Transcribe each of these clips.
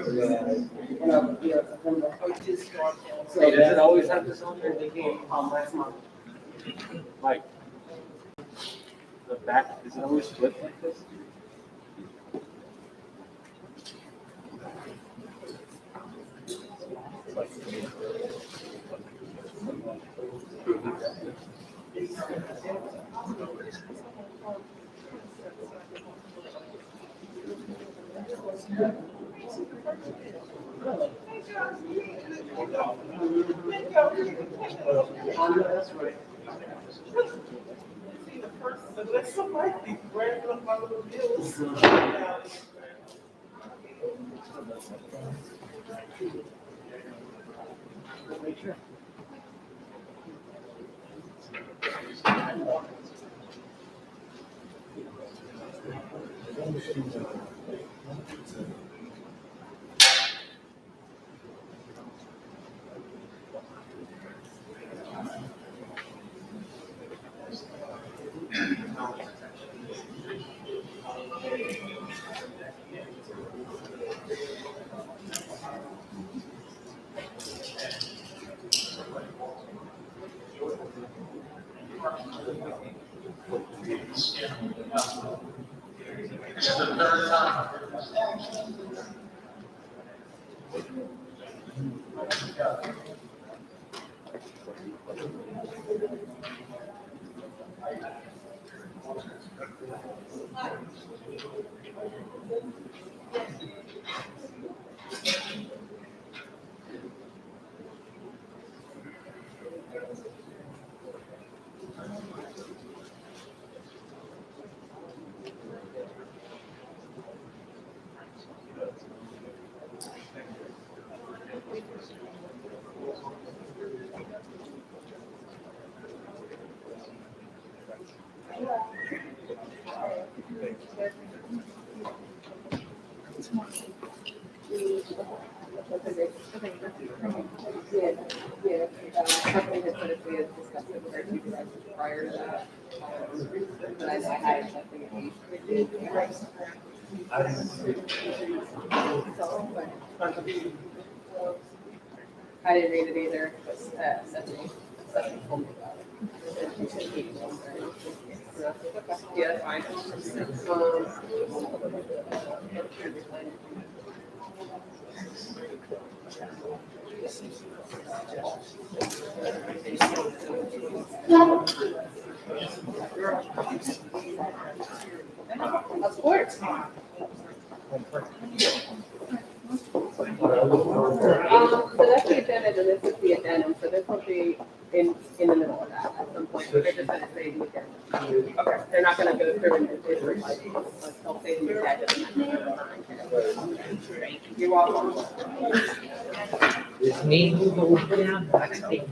Hey, does it always have this on there? They came last month. Like, the back, is it always split like this? That's right. Unless somebody grabbed up my little bills. Company had said if we had discussed it with our supervisors prior to that. But I had nothing. I didn't read it either, but Stephanie told me about it. Yeah, fine. Of course. So that's the agenda, and this is the addendum, so this will be in the middle of that at some point. They're just gonna say the addendum. Okay, they're not gonna go through and do it like, they'll say the addendum. You're welcome. This means we go down, I think.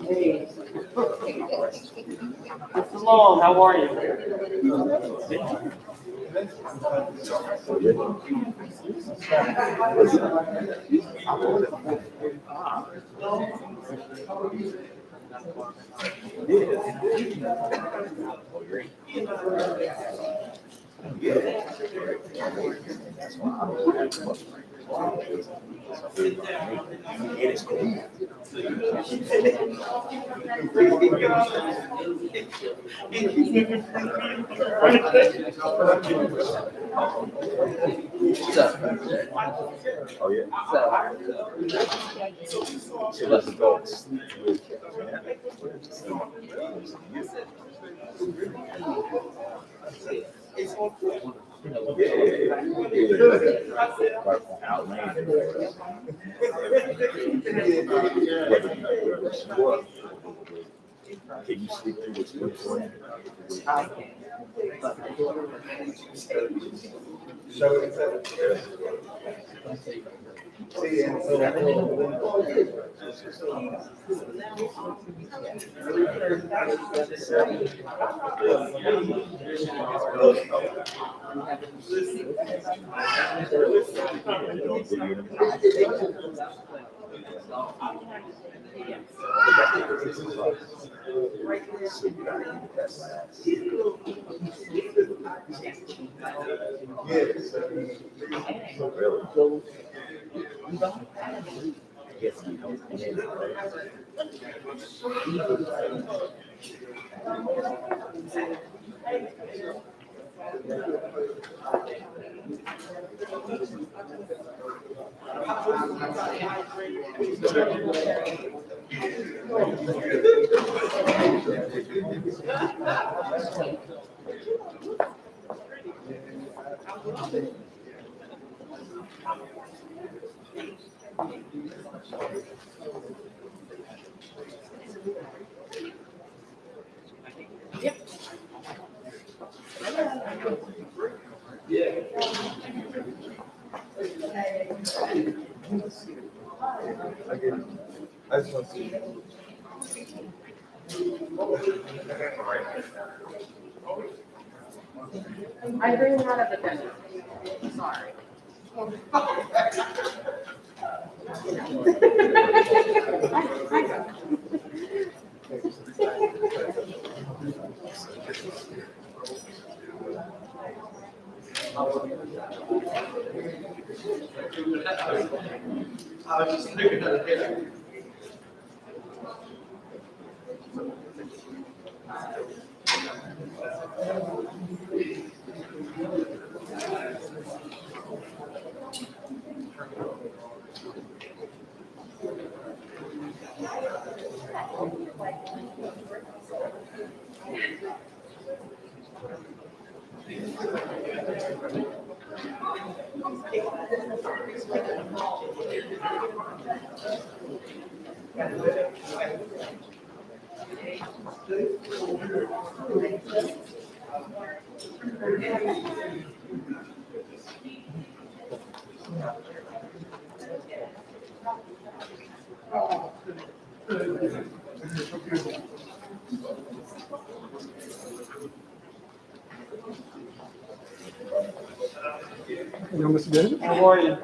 Hey. Mr. Long, how are you? Oh, yeah. So let's go. Can you sleep through this one? I can. So Really? Yes, you know. I just want to see. I bring him out of the dentist. Sorry. I was just thinking of it. You know, Mr. David? How are you?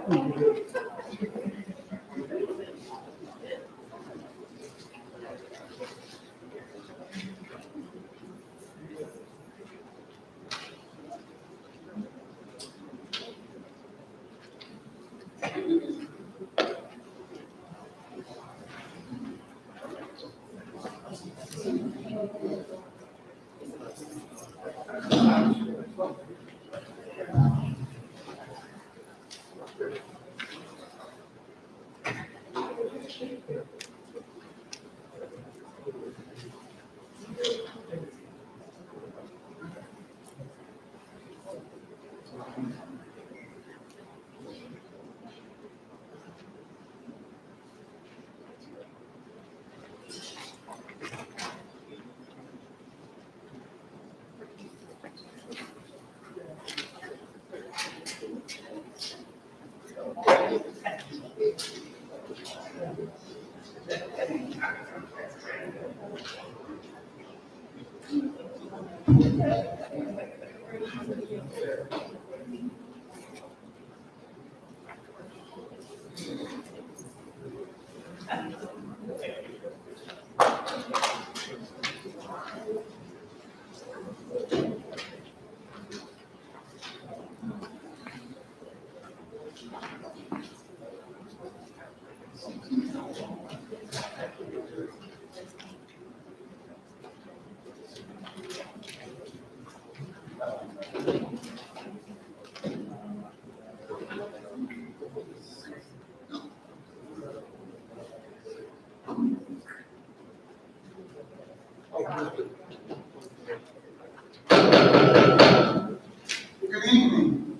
Good evening.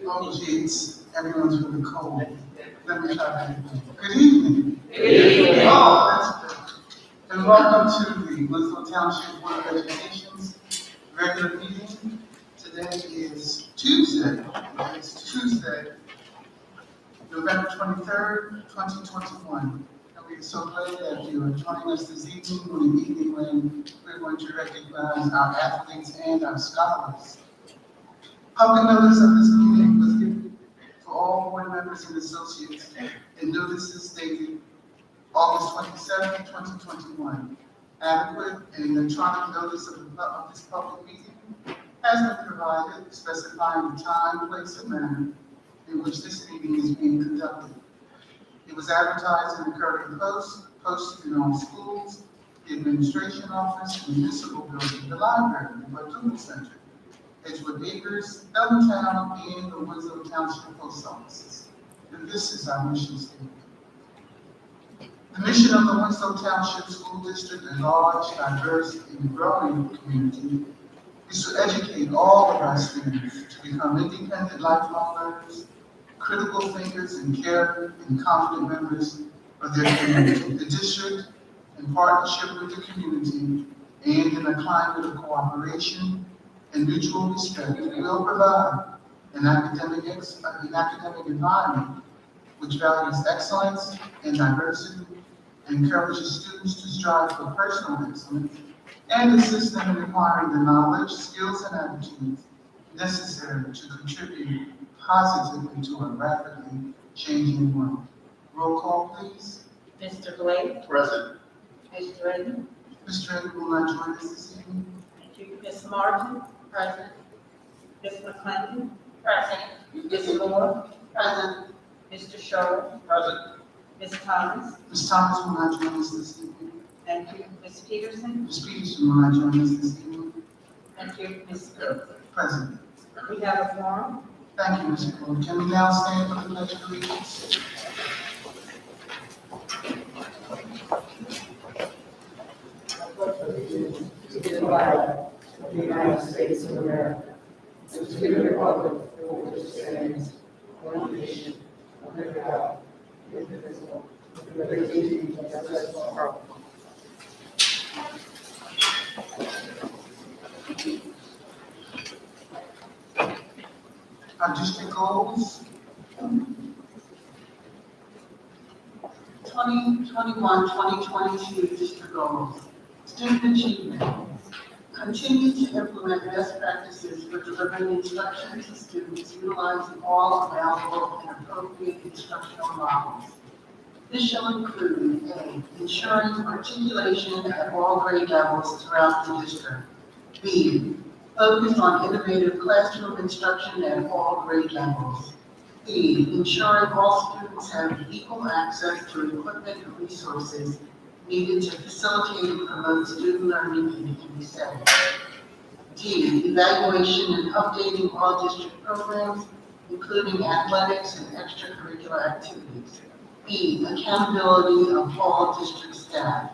Oh, geez, everyone's really cold. Let me try that. Good evening. Good evening. Oh, that's good. And welcome to the Winslow Township Board of Education's regular meeting. Today is Tuesday. It's Tuesday, November 23rd, 2021. And we are so glad that you are joining us this evening, on an evening when we're going to recognize our athletes and our scholars. Public notice of this meeting was given for all board members and associates, and notices dated August 27, 2021. Adequate and electronic notice of this public meeting has been provided, specifying the time, place, and manner in which this meeting is being conducted. It was advertised in the Courier Post, posted in all schools, the administration office, the municipal building, the library, the Bartuba Center, Edgewood Acres, Elmtown, and the Winslow Township post offices. And this is our mission statement. The mission of the Winslow Township School District, a large, diverse, and growing community, is to educate all of our students to become independent, lifelong learners, critical thinkers, and caring and confident members of their community. The district, in partnership with the community, and in a climate of cooperation and mutual respect, will provide an academic environment which values excellence and diversity, encourages students to strive for personal excellence, and assist them in acquiring the knowledge, skills, and attitudes necessary to contribute positively to a rapidly changing world. Roll call, please. Mr. Blake. Present. Mr. Redmond. Mr. Edwards will not join us this evening. Thank you. Ms. Martin. Present. Ms. McClendon. Present. Ms. Moore. Present. Mr. Sherwood. Present. Ms. Thomas. Ms. Thomas will not join us this evening. Thank you. Ms. Peterson. Ms. Peterson will not join us this evening. Thank you. Ms. Cook. Present. We have a forum. Thank you, Ms. Cole. Can we now stand for the pledge of allegiance? To the flag of the United States of America, and to the republic for which it stands, one nation, under God, indivisible, with liberty and justice for all. Our district goals. 2021-2022 district goals. Student achievement. Continue to implement best practices for delivering instruction to students utilizing all available and appropriate instructional models. This shall include A, ensuring articulation at all grade levels throughout the district. B, focus on innovative classroom instruction at all grade levels. C, ensuring all students have equal access to equipment and resources needed to facilitate and promote student learning in any setting. D, evaluation and updating all district programs, including athletics and extracurricular activities. E, accountability of all district staff.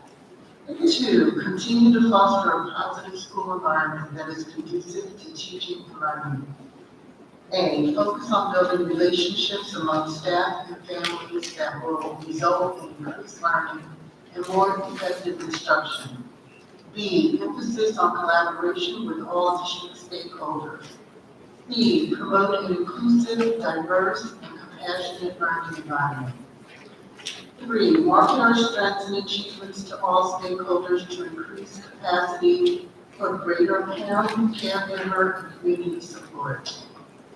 2, continue to foster a positive school environment that is conducive to teaching and learning. A, focus on building relationships among staff and families that will result in increased learning and more effective instruction. B, emphasis on collaboration with all district stakeholders. C, promote an inclusive, diverse, and compassionate learning environment. 3, market our strengths and achievements to all stakeholders to increase capacity for greater parent, caregiver, and community support.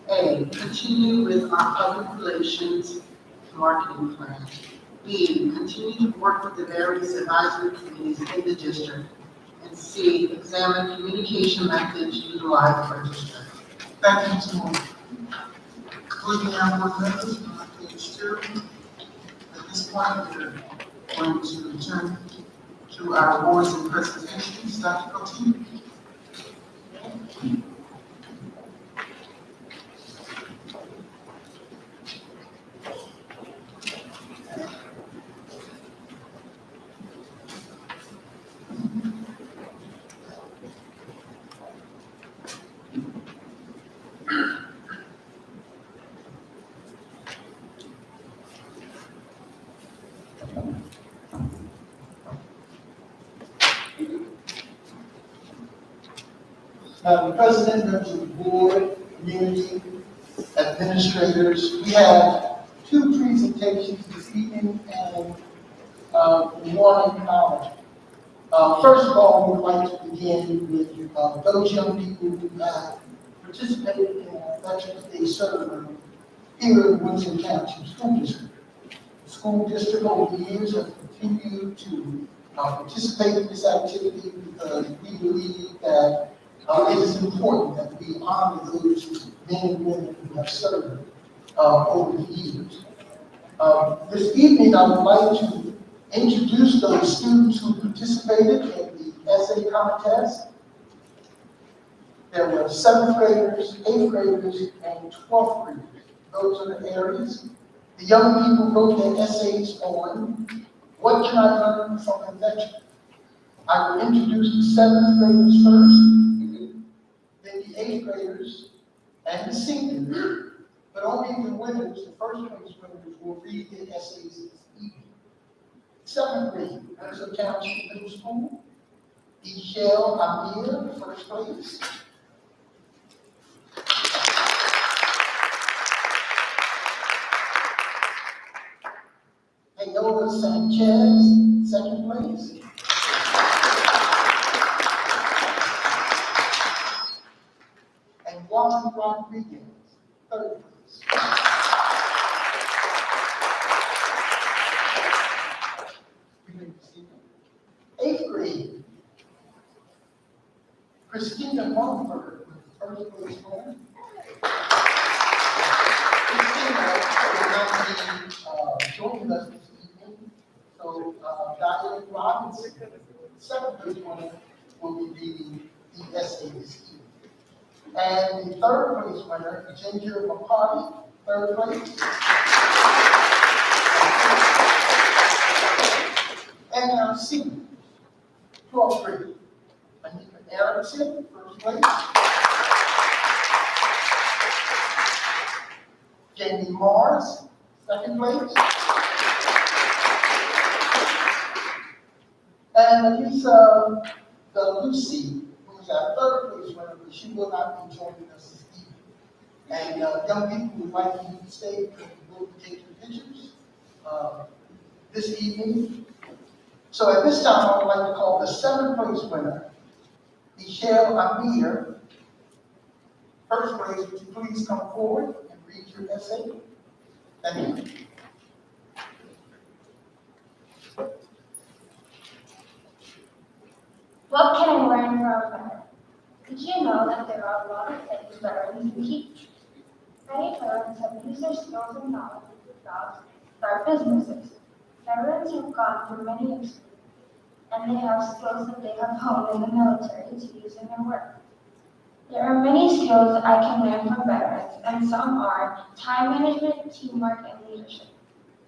A, continue with our public relations marketing plan. B, continue to work with the various advisory committees in the district. And C, examine communication methods utilized by district. Thank you, Mr. Moore. Concluding our board members on page 2. At this point, we're going to return to our awards and presentations. Dr. Coaching. Madam President, members of the board, community, administrators, we have two presentations this evening and one acknowledgement. First of all, we'd like to begin with those young people who have participated in our Veterans Day ceremony here in Winslow Township School District. The school district over the years has continued to participate in this activity because we believe that it is important that we honor those men and women who have served over the years. This evening, I would like to introduce those students who participated in the essay contest. There were 7th graders, 8th graders, and 12th graders. Those are the areas. The young people wrote their essays on what can I learn from a veteran. I will introduce the 7th graders first, then the 8th graders, and the seniors. But only the winners, the first place winners, will read their essays this evening. 7th grade, Winslow Township Middle School. Michelle Amir, first place. Ayola Sanchez, second place. And Juan Rodriguez, third place. Eighth grade, Christina Mumford, first place winner. Christina will not be joining us this evening, so Diane Robinson, second place winner, will be reading the essay this evening. And the third place winner, Ginger McCarty, third place. And our seniors, 12th grade, Anita Erickson, first place. Jamie Mars, second place. And Lisa Lucy, who's our third place winner, but she will not be joining us this evening. And young people would like you to stay and go to take your pictures this evening. So at this time, I would like to call the 7th place winner, Michelle Amir. First place, would you please come forward and read your essay? Thank you. What can I learn from a veteran? Did you know that there are a lot of things veterans can teach? Many veterans have used their skills and knowledge with jobs, start businesses. Veterans have gone through many experiences, and they have skills that they have honed in the military to use in their work. There are many skills that I can learn from veterans, and some are time management, teamwork, and leadership.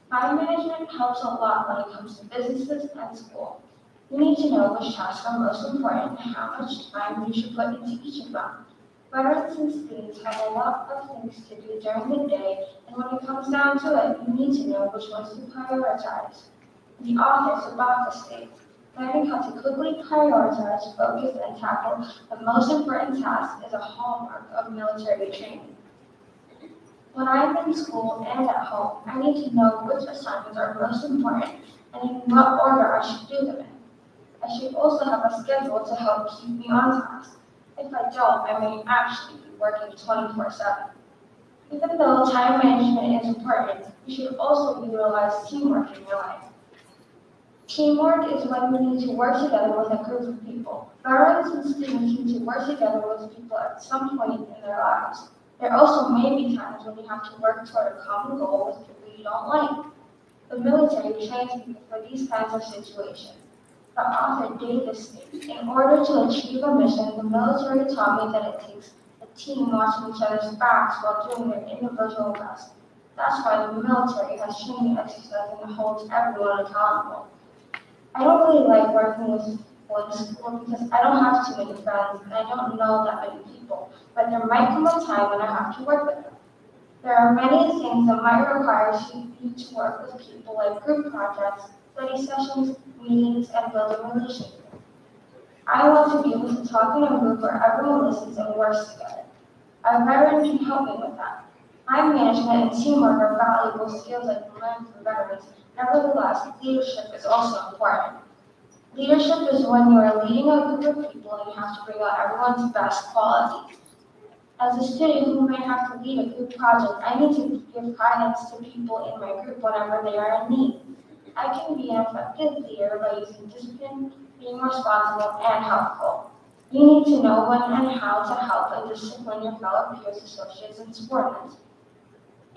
Time management helps a lot when it comes to businesses and school. You need to know which tasks are most important and how much time you should put into each of them. Veterans and students have a lot of things to do during the day, and when it comes down to it, you need to know which ones to prioritize. The author, Sabaka, states, learning how to quickly prioritize, focus, and tackle the most important tasks is a hallmark of military training. When I'm in school and at home, I need to know which assignments are most important and in what order I should do them in. I should also have a schedule to help keep me on task. If I don't, I may actually be working 24/7. Even though time management is important, you should also utilize teamwork in your life. Teamwork is when we need to work together with a group of people. Veterans and students need to work together with people at some point in their lives. There also may be times when you have to work toward a common goal with people you don't like. The military trains people for these kinds of situations. The author Davis states, in order to achieve a mission, the military taught me that it takes a team watching each other's backs while doing their individual best. That's why the military has training exercises and holds everyone accountable. I don't really like working with people in school because I don't have too many friends and I don't know that many people, but there might come a time when I have to work with them. There are many things that might require you to work with people like group projects, study sessions, meetings, and building relationships. I want to be able to talk in a group where everyone listens and works together. A veteran can help me with that. Time management and teamwork are valuable skills that can learn from veterans. Nevertheless, leadership is also important. Leadership is when you are leading a group of people and you have to bring out everyone's best qualities. As a student who may have to lead a group project, I need to give guidance to people in my group whenever they are in need. I can be an effective leader by using discipline, being responsible, and helpful. You need to know when and how to help and discipline your fellow peers, associates, and subordinates.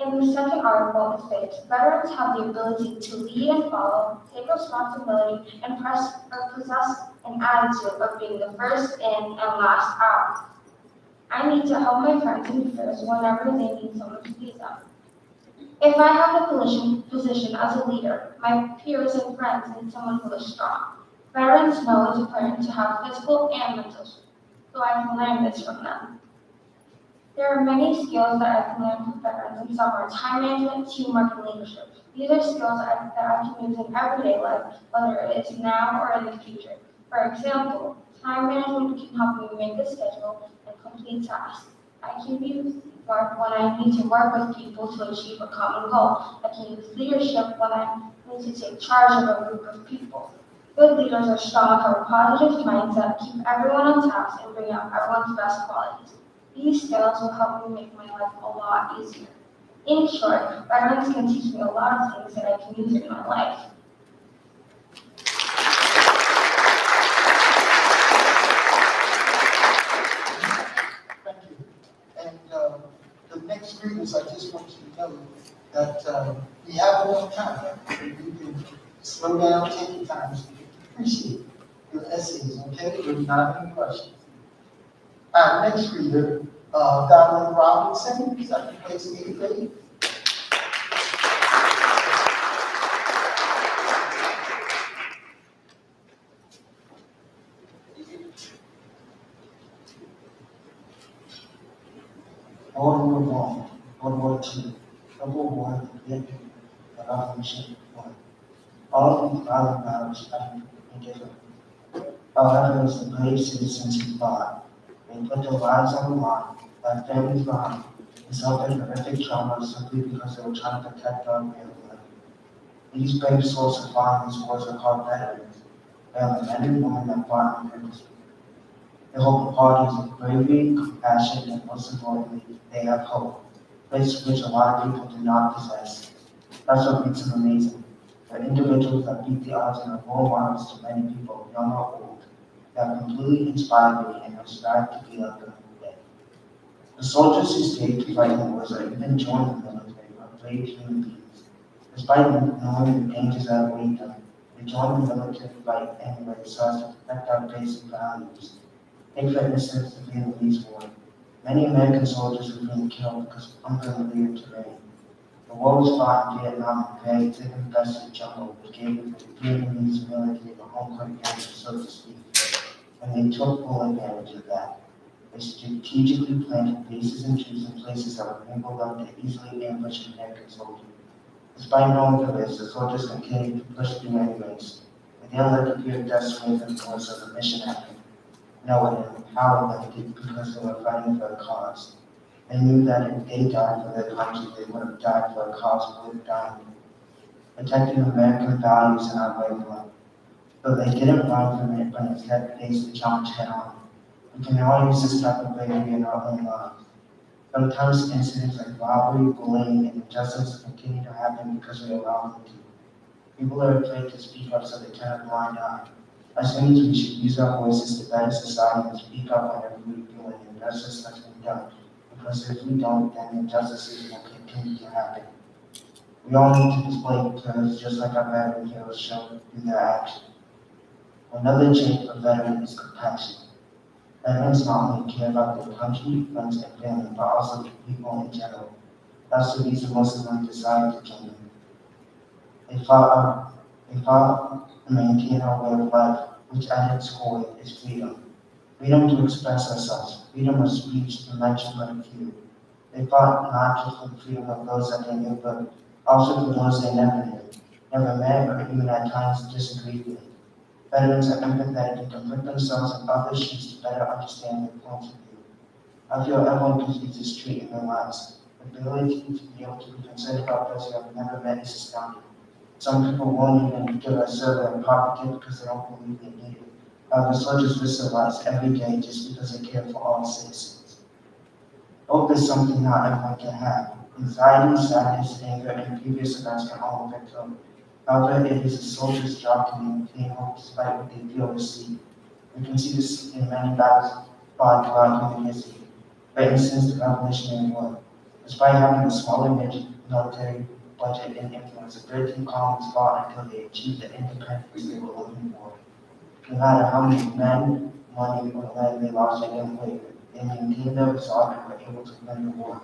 In the second article, it states, veterans have the ability to lead and follow, take responsibility, and possess an attitude of being the first in and last out. I need to help my friends and peers whenever they need someone to lead them. If I have a position as a leader, my peers and friends need someone who is strong. Veterans know it's important to have physical and mental strength, so I can learn this from them. There are many skills that I can learn from veterans, and some are time management, teamwork, and leadership. These are skills that I can use in everyday life, whether it is now or in the future. For example, time management can help me make a schedule and complete tasks. I can use work when I need to work with people to achieve a common goal. I can use leadership when I need to take charge of a group of people. Good leaders are strong, have a positive mindset, keep everyone on task, and bring out everyone's best qualities. These skills will help me make my life a lot easier. In short, veterans can teach me a lot of things that I can use in my life. Thank you. And the next greeters, I just want you to know that we have enough time. You can slow down, take your time. So we appreciate your essays, okay? We're not in rush. Our next reader, Donald Robinson, second place in 8th grade. World War I, World War II, Civil War, Vietnam, the Revolution War. All of these violent battles have been different. However, it was the brave citizens who fought. They put their lives on the line, left families behind, and suffered horrific trauma simply because they were trying to protect our family. These brave souls who fought in these wars are called veterans. They are the men and women that fought in purpose. They hold qualities of bravery, compassion, and most importantly, they have hope, traits which a lot of people do not possess. That's what makes them amazing. They're individuals that beat the odds and are role models to many people, young or old, that completely inspired me and aspire to be like them every day. The soldiers who stayed to fight in wars or even joined the military are brave human beings. Despite knowing the dangers that await them, they joined the military fight anyway so as to protect our basic values. Take for instance the Vietnamese War. Many American soldiers were being killed because of unfamiliar terrain. The war was fought in Vietnam in very thick and infested jungle, which gave the Vietnamese military a home court advantage, so to speak, and they took full advantage of that. They strategically planted bases and troops in places that would enable them to easily ambush American soldiers. Despite knowing the risk, the soldiers continued to push through anyways. They didn't let the fear of death sway them towards the mission at hand. No, it empowered them because they were fighting for a cause. They knew that if they died for their country, they would have died for a cause worth dying for, protecting American values and our way of life. But they didn't run from it, but instead faced the challenge head on. We can all use this type of bravery in our own lives. Sometimes incidents like robbery, bullying, and injustice continue to happen because we allow them to. People are afraid to speak up, so they turn a blind eye. As humans, we should use our voices to better society and speak up whenever we feel an injustice that's been done. Because if we don't, then injustices will continue to happen. We all need to display courage just like our veteran heroes show through their actions. Another trait of veteran is compassion. Veterans not only care about their country, friends, and family, but also the people in general. That's the reason most of them decided to join them. They fought to maintain our way of life, which at its core is freedom. Freedom to express ourselves, freedom of speech, to mention but a few. They fought not just for the freedom of those that they knew, but also for those they never knew, never met, or even at times disagreed with. Veterans are empathetic and can put themselves in others' shoes to better understand their points of view. I feel everyone could use this trait in their lives. ability to be able to be concerned about those who have never met is astounding. Some people won't even give a survey of poverty because they don't believe they need it. However, soldiers risk their lives every day just because they care for all citizens. Hope is something not everyone can have. Anxiety, sadness, anger, and previous events can all affect hope. However, it is a soldier's job to maintain hope despite what they feel or see. We can see this in many battles fought throughout human history. For instance, the Revolutionary War. Despite having a smaller military budget and influence, the 13 colonies fought until they achieved the independence they were looking for. No matter how many men, money, or land they lost in inflation, they maintained their resolve and were able to win the war.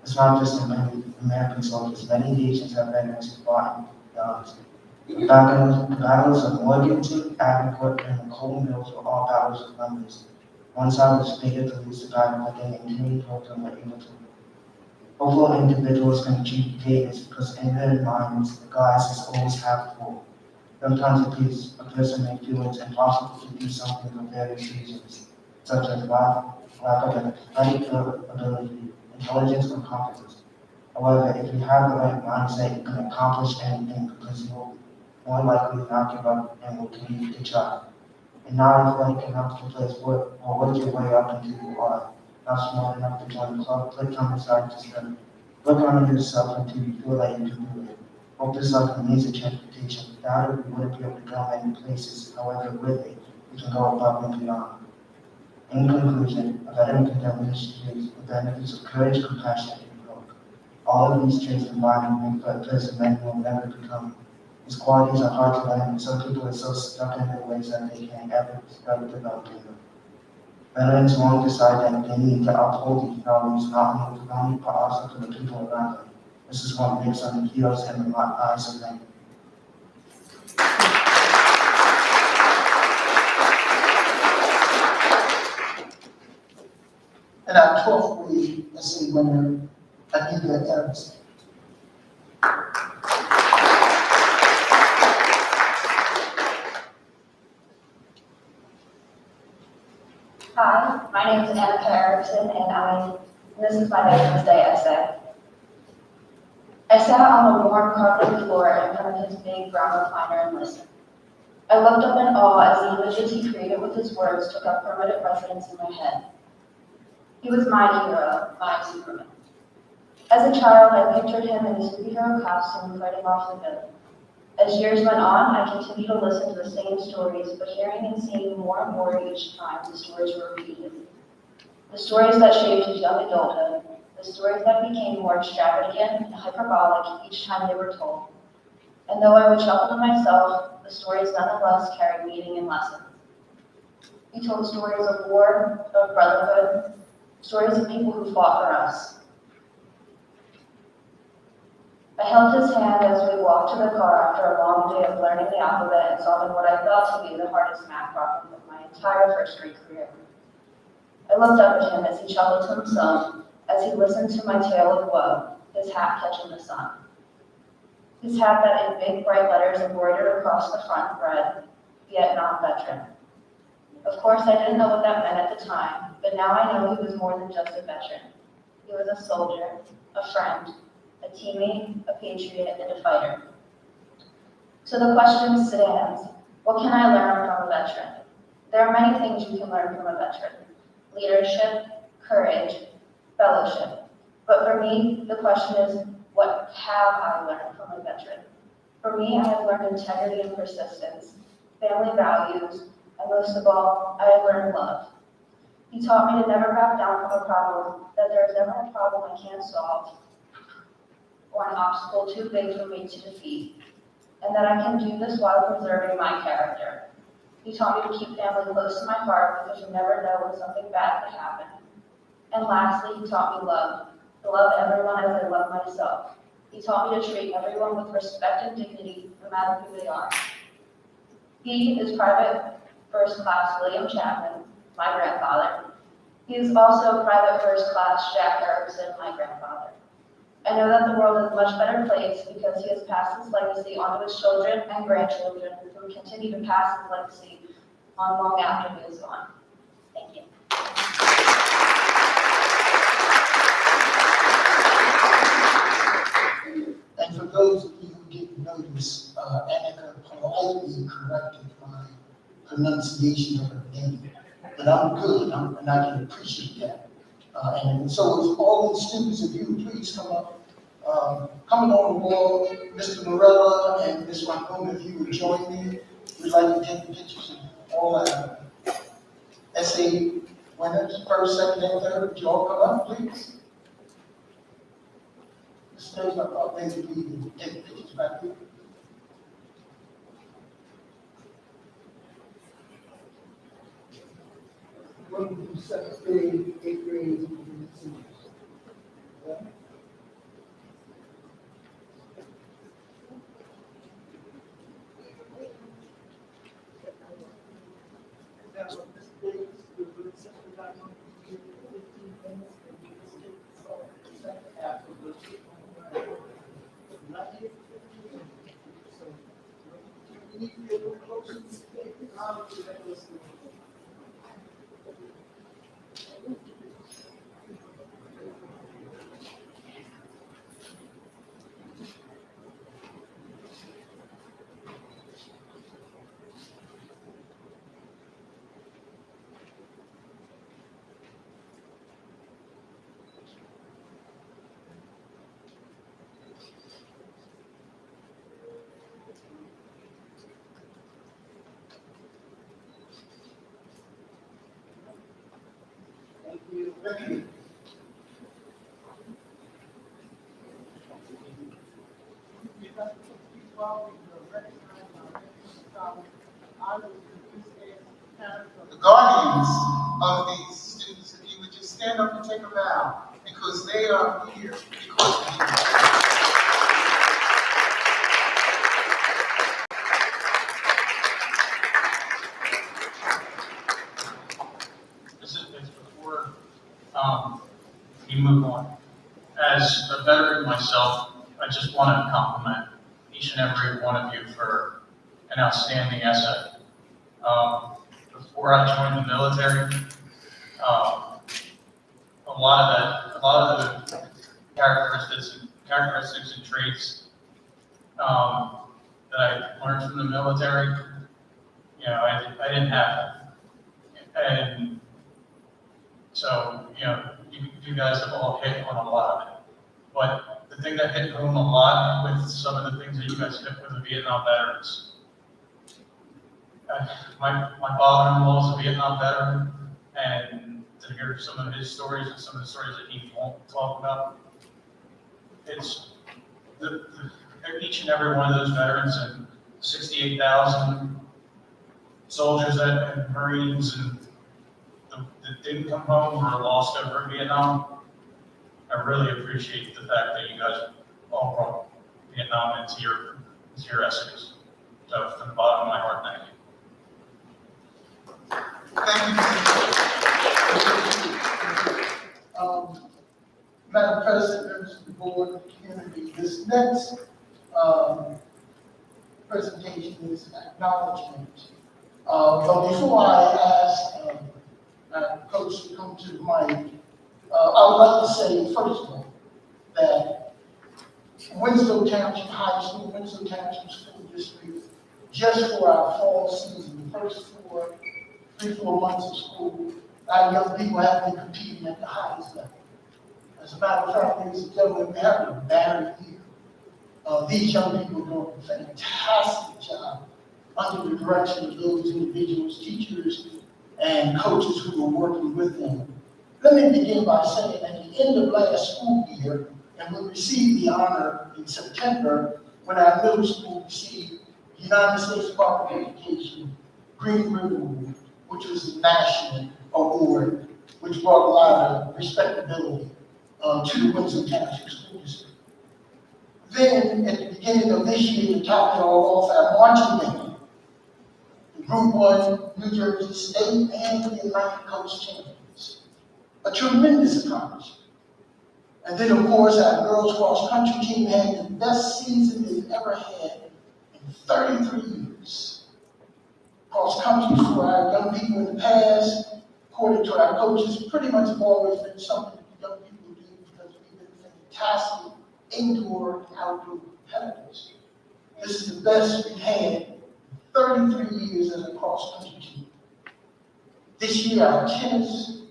It's not just American soldiers. Many nations have veterans who fought in the arms. The battles of Morganton, Agincourt, and the Coal Mills were all battles of numbers. One side was fated to lose the battle, but they maintained hope and were able to. Hopeful individuals can achieve greatness because in their minds, the glass is always half full. Sometimes a person may feel it's impossible to do something for various reasons, such as lack of athletic ability, intelligence, or competence. However, if you have the right mindset, you can accomplish anything because you will more likely not give up and will continue to try. And now if one can help you place work or work your way up until you are not smart enough to join the club, click on the side to study. Look on yourself until you feel like you can do it. Hope is like a means of transportation. Without it, we wouldn't be able to go many places. However, with it, we can go above and beyond. In conclusion, a veteran can demonstrate the benefits of courage, compassion, and hope. All of these traits combined make for a person many will never become. These qualities are hard to learn, and some people are so stuck in their ways that they can't ever start developing them. Veterans won't decide that they need to uphold these values not only for them, but also for the people around them. This is what makes them heroes in the eyes of many. And our 12th grade essay winner, Anita Harris. Hi, my name is Annika Erickson, and this is my Veterans Day essay. I sat on a warm carpeted floor in front of his big brown recliner and listened. I looked up in awe as the images he created with his words took up permanent residence in my head. He was my hero, my Superman. As a child, I pictured him in his superhero costume fighting off the villain. As years went on, I continued to listen to the same stories, but hearing and seeing more and more each time the stories were repeated. The stories that shaped his young adulthood, the stories that became more extravagant and hyperbolic each time they were told. And though I would chuckle to myself, the stories nonetheless carried meaning and lessons. He told stories of war, of brotherhood, stories of people who fought for us. I held his hand as we walked to the car after a long day of learning the alphabet and solving what I thought to be the hardest math problem of my entire first-grade career. I looked up at him as he chuckled to himself as he listened to my tale of woe, his hat catching the sun. His hat that in big bright letters embroidered across the front read, Vietnam Veteran. Of course, I didn't know what that meant at the time, but now I know he was more than just a veteran. He was a soldier, a friend, a teammate, a patriot, and a fighter. So the question stands, what can I learn from a veteran? There are many things you can learn from a veteran. Leadership, courage, fellowship. But for me, the question is, what have I learned from a veteran? For me, I have learned integrity and persistence, family values, and most of all, I have learned love. He taught me to never back down from a problem, that there is never a problem I can't solve, or an obstacle too big for me to defeat, and that I can do this while preserving my character. He taught me to keep family close to my heart because you never know when something bad could happen. And lastly, he taught me love, to love everyone as I love myself. He taught me to treat everyone with respect and dignity, no matter who they are. He is Private First Class William Chapman, my grandfather. He is also Private First Class Jack Erickson, my grandfather. I know that the world is a much better place because he has passed his legacy on to his children and grandchildren who will continue to pass his legacy on long after he is gone. Thank you. for those of you who didn't notice, Annika politely corrected my pronunciation of her name. But I'm good, and I can appreciate that. And so if all the students, if you would please come up. Coming on the wall, Mr. Morella and Ms. Montgomery, if you would join me, we'd like to take pictures of all our essay winners, first, second, and third. Would you all come up, please? Mr. Davis, I thought maybe we could take pictures back here. Welcome to seventh grade, eighth grade, and seniors. Okay? Thank you. The guardians of these students, if you would just stand up and take a bow, because they are here because of you. This is before we move on. As a veteran myself, I just want to compliment each and every one of you for an outstanding essay. Before I joined the military, a lot of the characteristics and traits that I learned from the military, you know, I didn't have them. And so, you know, you guys have all hit on a lot of it. But the thing that hit home a lot with some of the things that you guys hit with the Vietnam veterans. My father-in-law is a Vietnam veteran, and to hear some of his stories and some of the stories that he won't talk about, it's each and every one of those veterans and 68,000 soldiers and Marines and that didn't come home or lost over in Vietnam. I really appreciate the fact that you guys all brought Vietnam into your essays. So from the bottom of my heart, thank you. Thank you. Madam President, members of the board, the community, this next presentation is an acknowledgement. But before I ask Coach to come to the mic, I would like to say, first of all, that Winslow Township High School, Winslow Township School District, just for our fall season, the first 3-4 months of school, our young people have been competing at the highest level. As a matter of fact, ladies and gentlemen, we have a banner here. These young people are doing a fantastic job under the direction of those individuals, teachers, and coaches who are working with them. Let me begin by saying at the end of last school year, and we received the honor in September when our middle school received the United States Department of Education Green Ribbon Award, which was a national award, which brought a lot of respectability to the Winslow Township School District. Then, at the beginning of this year, to top it all off, our marching band, the Group 1 New Jersey State and the Atlantic Coast Champions. A tremendous accomplishment. And then, of course, our girls cross country team had the best season they've ever had in 33 years. Cross country for our young people in the past, according to our coaches, pretty much have always been something that young people do because we've been fantastic indoor and outdoor competitors. This is the best we've had 33 years as a cross-country team. This year, our tennis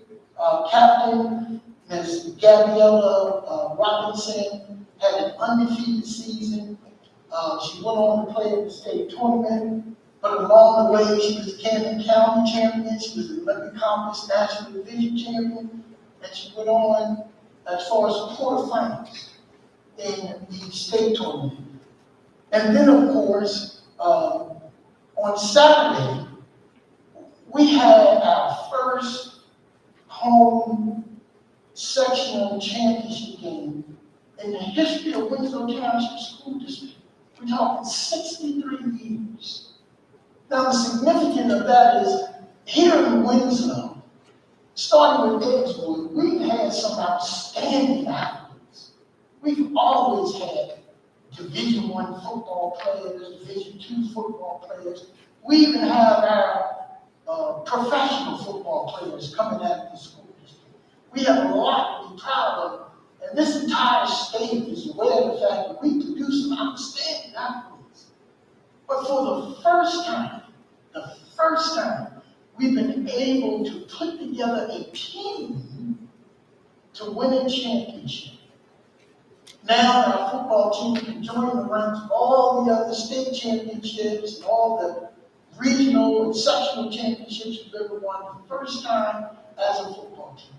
captain, Ms. Gabriella Robinson, had an undefeated season. She went on to play in the state tournament, but along the way, she was Camden County champion, she was the Olympic Conference National Division champion, and she went on as far as quarterfinals in the state tournament. And then, of course, on Saturday, we had our first home sectional championship game in the history of Winslow Township School District. We're talking 63 years. Now, the significance of that is here in Winslow, starting with Edgewood, we've had some outstanding athletes. We've always had Division I football players, Division II football players. We even have our professional football players coming out of the school district. We have a lot to be proud of, and this entire state is aware of the fact that we produce some outstanding athletes. But for the first time, we've been able to put together a team to win a championship. Now our football team can join the ranks of all the other state championships and all the regional and sectional championships we've ever won for the first time as a football team.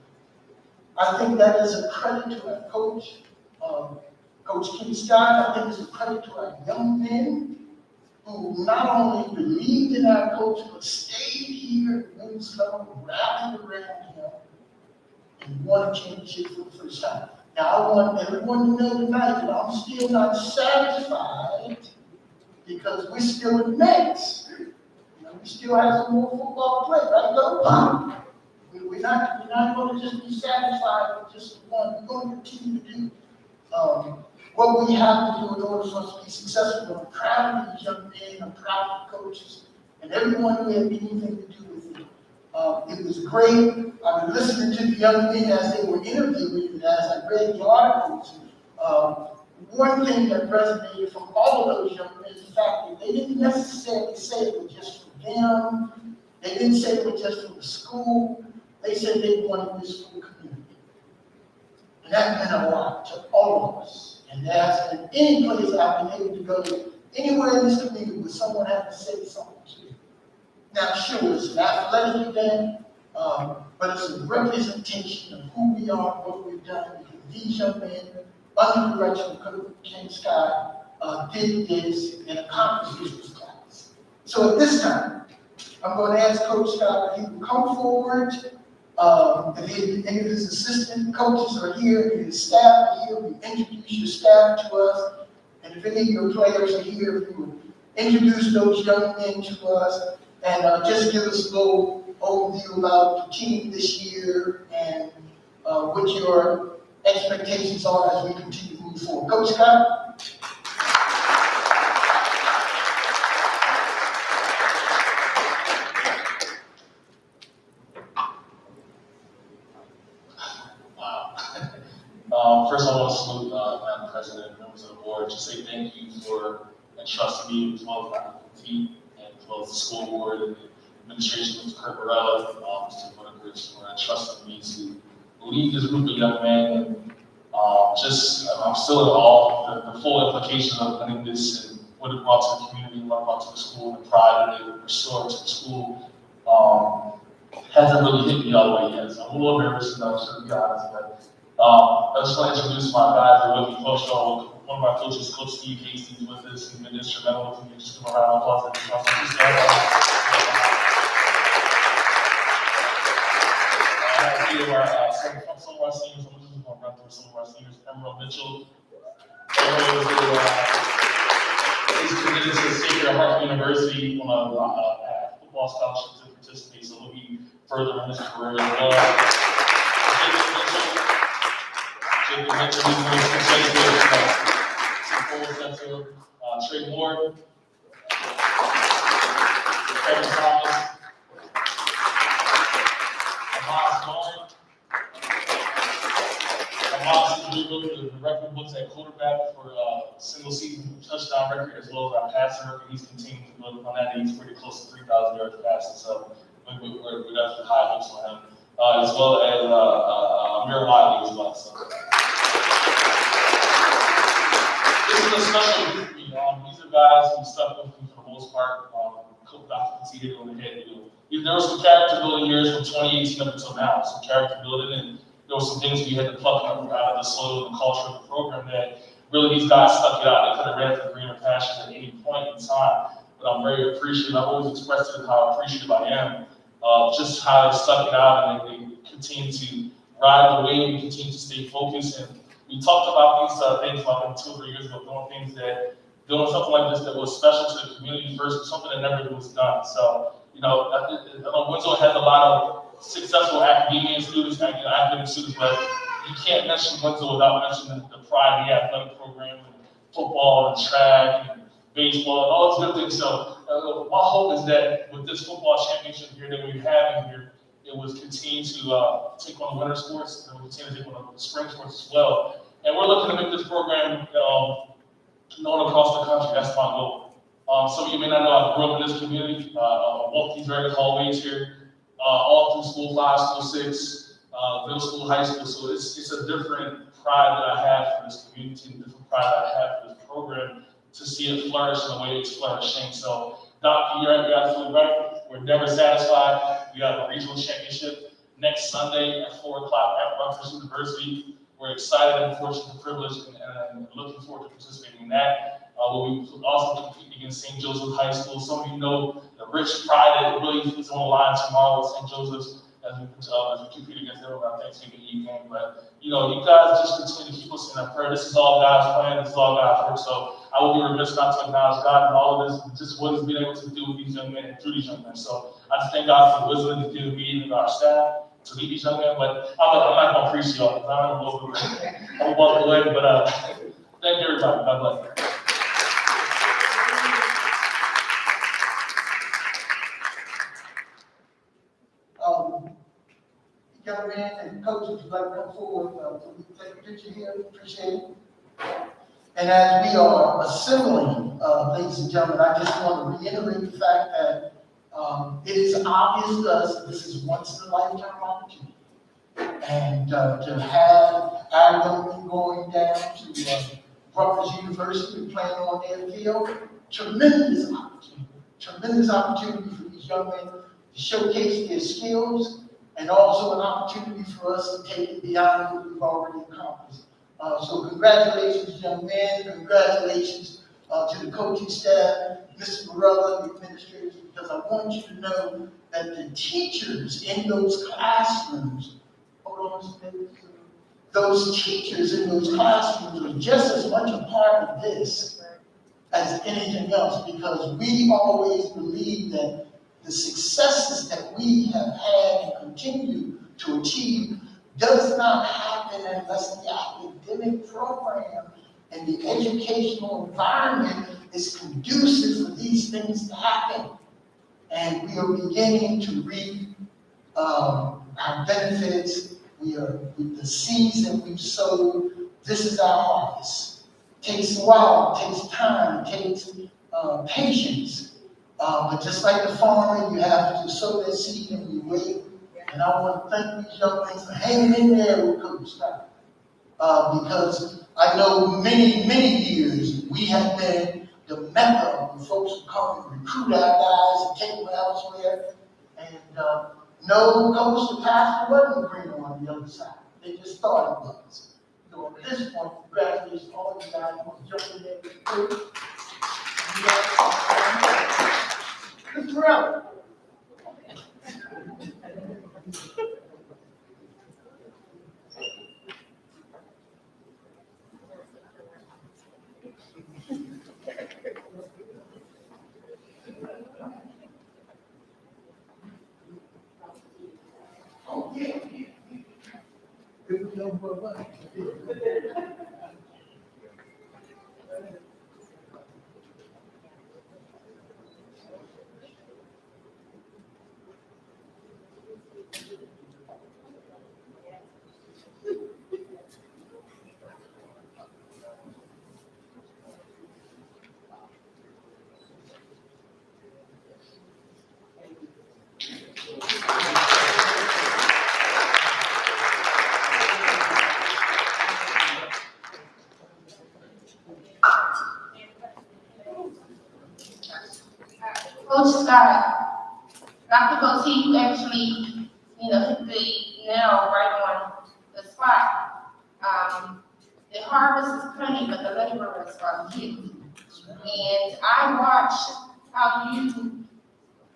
I think that is a credit to our coach, Coach King Scott. I think it's a credit to our young men who not only believed in our coach, but stayed here in Winslow, rallied around him, and won a championship for the first time. Now, I want everyone to know tonight that I'm still not satisfied because we're still in the mix. We still have some more football to play, right, Coach? We're not going to just be satisfied with just one. We're going to continue to do what we have to do in order for us to be successful. I'm proud of these young men. I'm proud of the coaches and everyone who had anything to do with it. It was great. I've been listening to the young men as they were interviewing and as I read the articles. One thing that resonated from all of those young men is the fact that they didn't necessarily say it was just for them. They didn't say it was just for the school. They said they wanted this for the community. And that meant a lot to all of us. And as in any place I've been able to go, anywhere in this community where someone had to say something to you. Now, sure, it's an athletic event, but it's a representation of who we are, what we've done. These young men, under the direction of Coach King Scott, did this and accomplished this with class. So at this time, I'm going to ask Coach Scott if he will come forward. If any of his assistant coaches are here, and his staff are here, we introduce your staff to us. And if any of your players are here, if you would introduce those young men to us and just give us a little overview about the team this year and what your expectations are as we continue to move forward. Coach Scott? First, I want to salute Madam President and members of the board. Just say thank you for entrusting me as well as my team and as well as the school board and the administration, Mr. Kirk Barella, Mr. Woodbridge, for entrusting me to lead this group of young men. And I'm still in awe of the full implications of winning this and what it brought to the community, what it brought to the school, and the pride that it restored to the school. Hasn't really hit me all the way yet, so I'm a little nervous, to be honest, but I just want to introduce my guys that are with me. Coach, one of our coaches, Coach Steve Hastings, with us. He's been instrumental with me. Just give a round of applause. Some of our seniors, I'm just going to run through some of our seniors. Emerald Mitchell. He's committed to Sacred Heart University on a football scholarship to participate, so he'll be further in his career as well. Jacob Mitchell, he's going to center. Trey Moore, Kevin Thomas, Amos Norton, Amos the record books at quarterback for single season touchdown record as well as our passing record. He's continuing to build on that. He's pretty close to 3,000 yards passing, so we're definitely high hopes on him. As well as Amir Wiley as well. So. This is a special group for me. These are guys who stuck with me for the most part. Dr. Conceded on the head. There was some character building years from 2018 up until now. Some character building, and there were some things we had to pluck out of the soil and the culture of the program that really these guys stuck it out. They could have ran for greener pastures at any point in time. But I'm very appreciative. I've always expressed it how appreciative I am of just how they stuck it out and they continue to ride the wave and continue to stay focused. And we talked about these things about 2 or 3 years ago, doing something like this that was special to the community first, something that never was done. So, I know Winslow has a lot of successful academic students, but you can't mention Winslow without mentioning the pride in the athletic program, and football and track and baseball and all those good things. So, my hope is that with this football championship here that we're having here, it was continue to take on the winter sports, and we'll continue to take on the spring sports as well. And we're looking to make this program known across the country. That's my goal. Some of you may not know I grew up in this community. I walked these very hallways here, all through school 5, school 6, middle school, high school. So it's a different pride that I have for this community, and different pride that I have for this program to see it flourish in the way it's flourishing. So, Doc, you're absolutely right. We're never satisfied. We have a regional championship next Sunday at 4 o'clock at Rutgers University. We're excited and fortunate and privileged and looking forward to participating in that. We also compete against St. Joseph High School. Some of you know the rich pride that really is on the line tomorrow at St. Joseph's as we compete against them on our Thanksgiving Eve game. But, you guys just continue to keep us in our prayer. This is all God's plan. This is all God's work. So I will be remiss not to acknowledge God and all of this, just what He's been able to do with these young men and through these young men. So I just thank God for the wisdom He's given me and our staff to lead these young men. But I'm not going to preach y'all because I don't know if I'm walking away. But thank you, everybody. God bless you. Young men and coaches would like to come forward, so we can take a picture here, appreciate it. And as we are assembling, ladies and gentlemen, I just want to reiterate the fact that it is obvious to us that this is once in a lifetime opportunity. And to have our young men going down to Rutgers University and playing on their field, tremendous opportunity for these young men to showcase their skills, and also an opportunity for us to take it beyond what we've already accomplished. So congratulations, young men. Congratulations to the coaching staff, Mr. Morella, the administrators, because I want you to know that the teachers in those classrooms, those teachers in those classrooms are just as much a part of this as anything else, because we always believe that the successes that we have had and continue to achieve does not happen unless the academic program and the educational environment is conducive for these things to happen. And we are beginning to reap our benefits. We are with the seeds that we've sowed. This is our harvest. It takes a while, it takes time, it takes patience. But just like the farmer, you have to sow that seed and you wait. And I want to thank these young men for hanging in there with Coach Scott. Because I know many years we have been the mecca when folks would come and recruit our guys and take them elsewhere. And no coach, the pastor wasn't green on the other side. They just thought it was. So at this point, congratulations to all you guys who jumped in there with the coach. Mr. Morella. Oh, yeah. Good to know. T, you actually, hit the nail right on the spot. The harvest is plenty, but the laborers are few. And I watched how you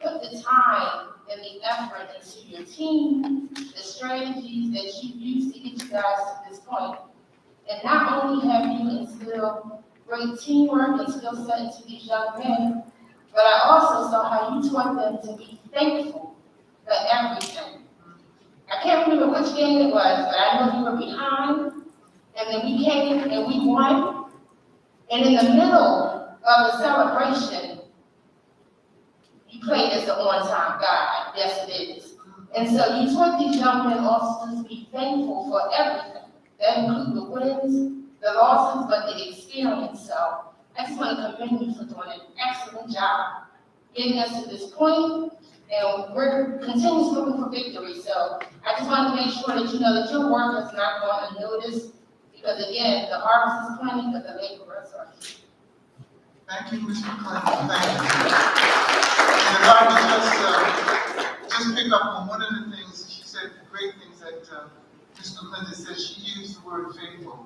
put the time and the effort into your team, the strategies that you used to get you guys to this point. And not only have you instilled great teamwork and skill set into these young men, but I also saw how you taught them to be thankful for everything. I can't remember which game it was, but I know you were behind, and then we came and we won. And in the middle of the celebration, you played as the on-time guy. Yes, it is. And so you taught these young men also to be thankful for everything. That includes the wins, the losses, but the experience. So I just want to commend you for doing an excellent job getting us to this point, and we're continuously looking for victory. So I just want to make sure that you know that your work is not going unnoticed, because again, the harvest is plenty, but the laborers are few. Thank you, Ms. McClinton, thank you. And if I could just pick up on one of the things, she said great things that Ms. McClinton said, she used the word faithful.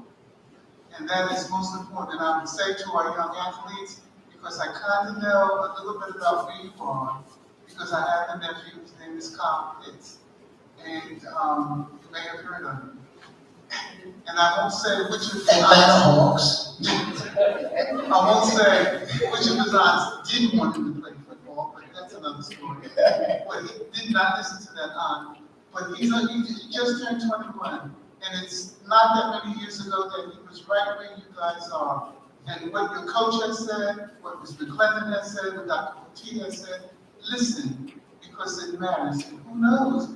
And that is most important, and I would say to our young athletes, because I kind of know a little bit about where you are, because I have a nephew, his name is Kyle Pitts, and you may have heard of him. And I won't say which of his Hawks. I won't say which of his aunts didn't want him to play football, but that's another story. But he did not listen to that aunt. But he just turned 21, and it's not that many years ago that he was right where you guys are. And what your coach has said, what Ms. McClendon has said, what Dr. Petit has said, listen, because it matters. And who knows?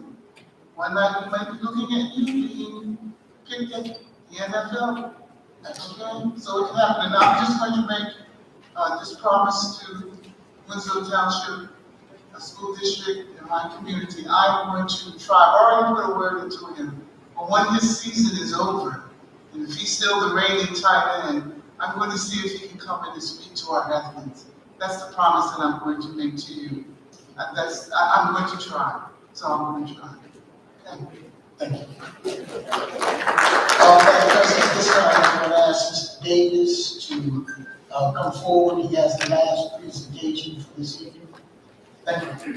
One night we might be looking at you being picked at the NFL. Okay? So it can happen. And I'm just going to make this promise to Winslow Township, a school district in my community. I'm going to try, I already put a word into him, but when his season is over, and if he's still the reigning tight end, I'm going to see if he can come in and speak to our athletes. That's the promise that I'm going to make to you. I'm going to try. So I'm going to try. Thank you. Thank you. Madam President, this time I'm going to ask Mr. Davis to come forward. He has the last presentation for this evening. Thank you.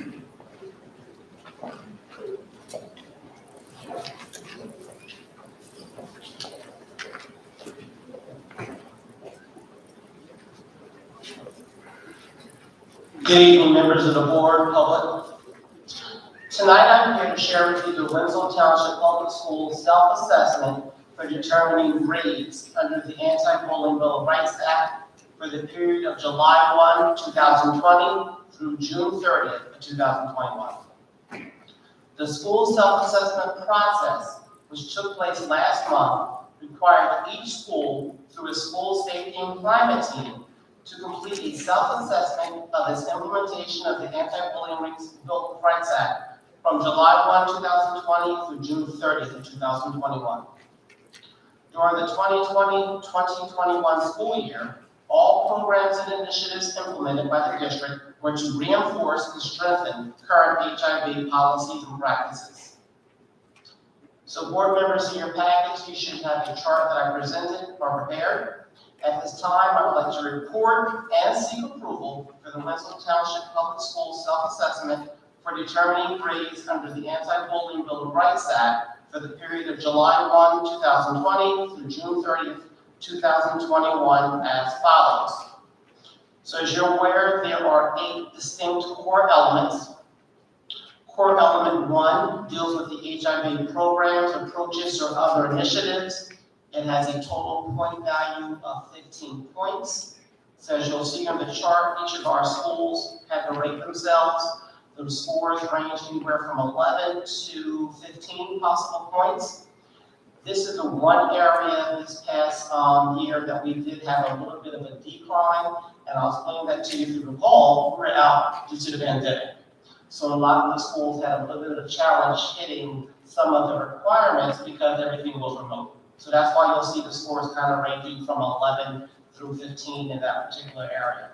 Good evening, members of the board, public. Tonight I'm here to share with you the Winslow Township Public Schools self-assessment for determining grades under the Anti-Bullying Bill of Rights Act for the period of July 1, 2020 through June 30th, 2021. The school self-assessment process, which took place last month, required each school, through a school safety and climate team, to complete a self-assessment of its implementation of the Anti-Bullying Bill of Rights Act from July 1, 2020 through June 30th, 2021. During the 2020-2021 school year, all programs and initiatives implemented by the district were to reinforce and strengthen current HIV policies and practices. So board members, in your package, you should have a chart that I presented or prepared. At this time, I would like to report and seek approval for the Winslow Township Public Schools self-assessment for determining grades under the Anti-Bullying Bill of Rights Act for the period of July 1, 2020 through June 30th, 2021 as follows. So as you're aware, there are 8 distinct core elements. Core element 1 deals with the HIV programs, approaches, or other initiatives. It has a total point value of 15 points. So as you'll see on the chart, each of our schools had to rate themselves. Those scores range anywhere from 11 to 15 possible points. This is the one area this past year that we did have a little bit of a decline, and I'll explain that to you. If you recall, we were out due to the pandemic. So a lot of the schools had a little bit of a challenge hitting some of the requirements because everything was remote. So that's why you'll see the scores kind of ranging from 11 through 15 in that particular area.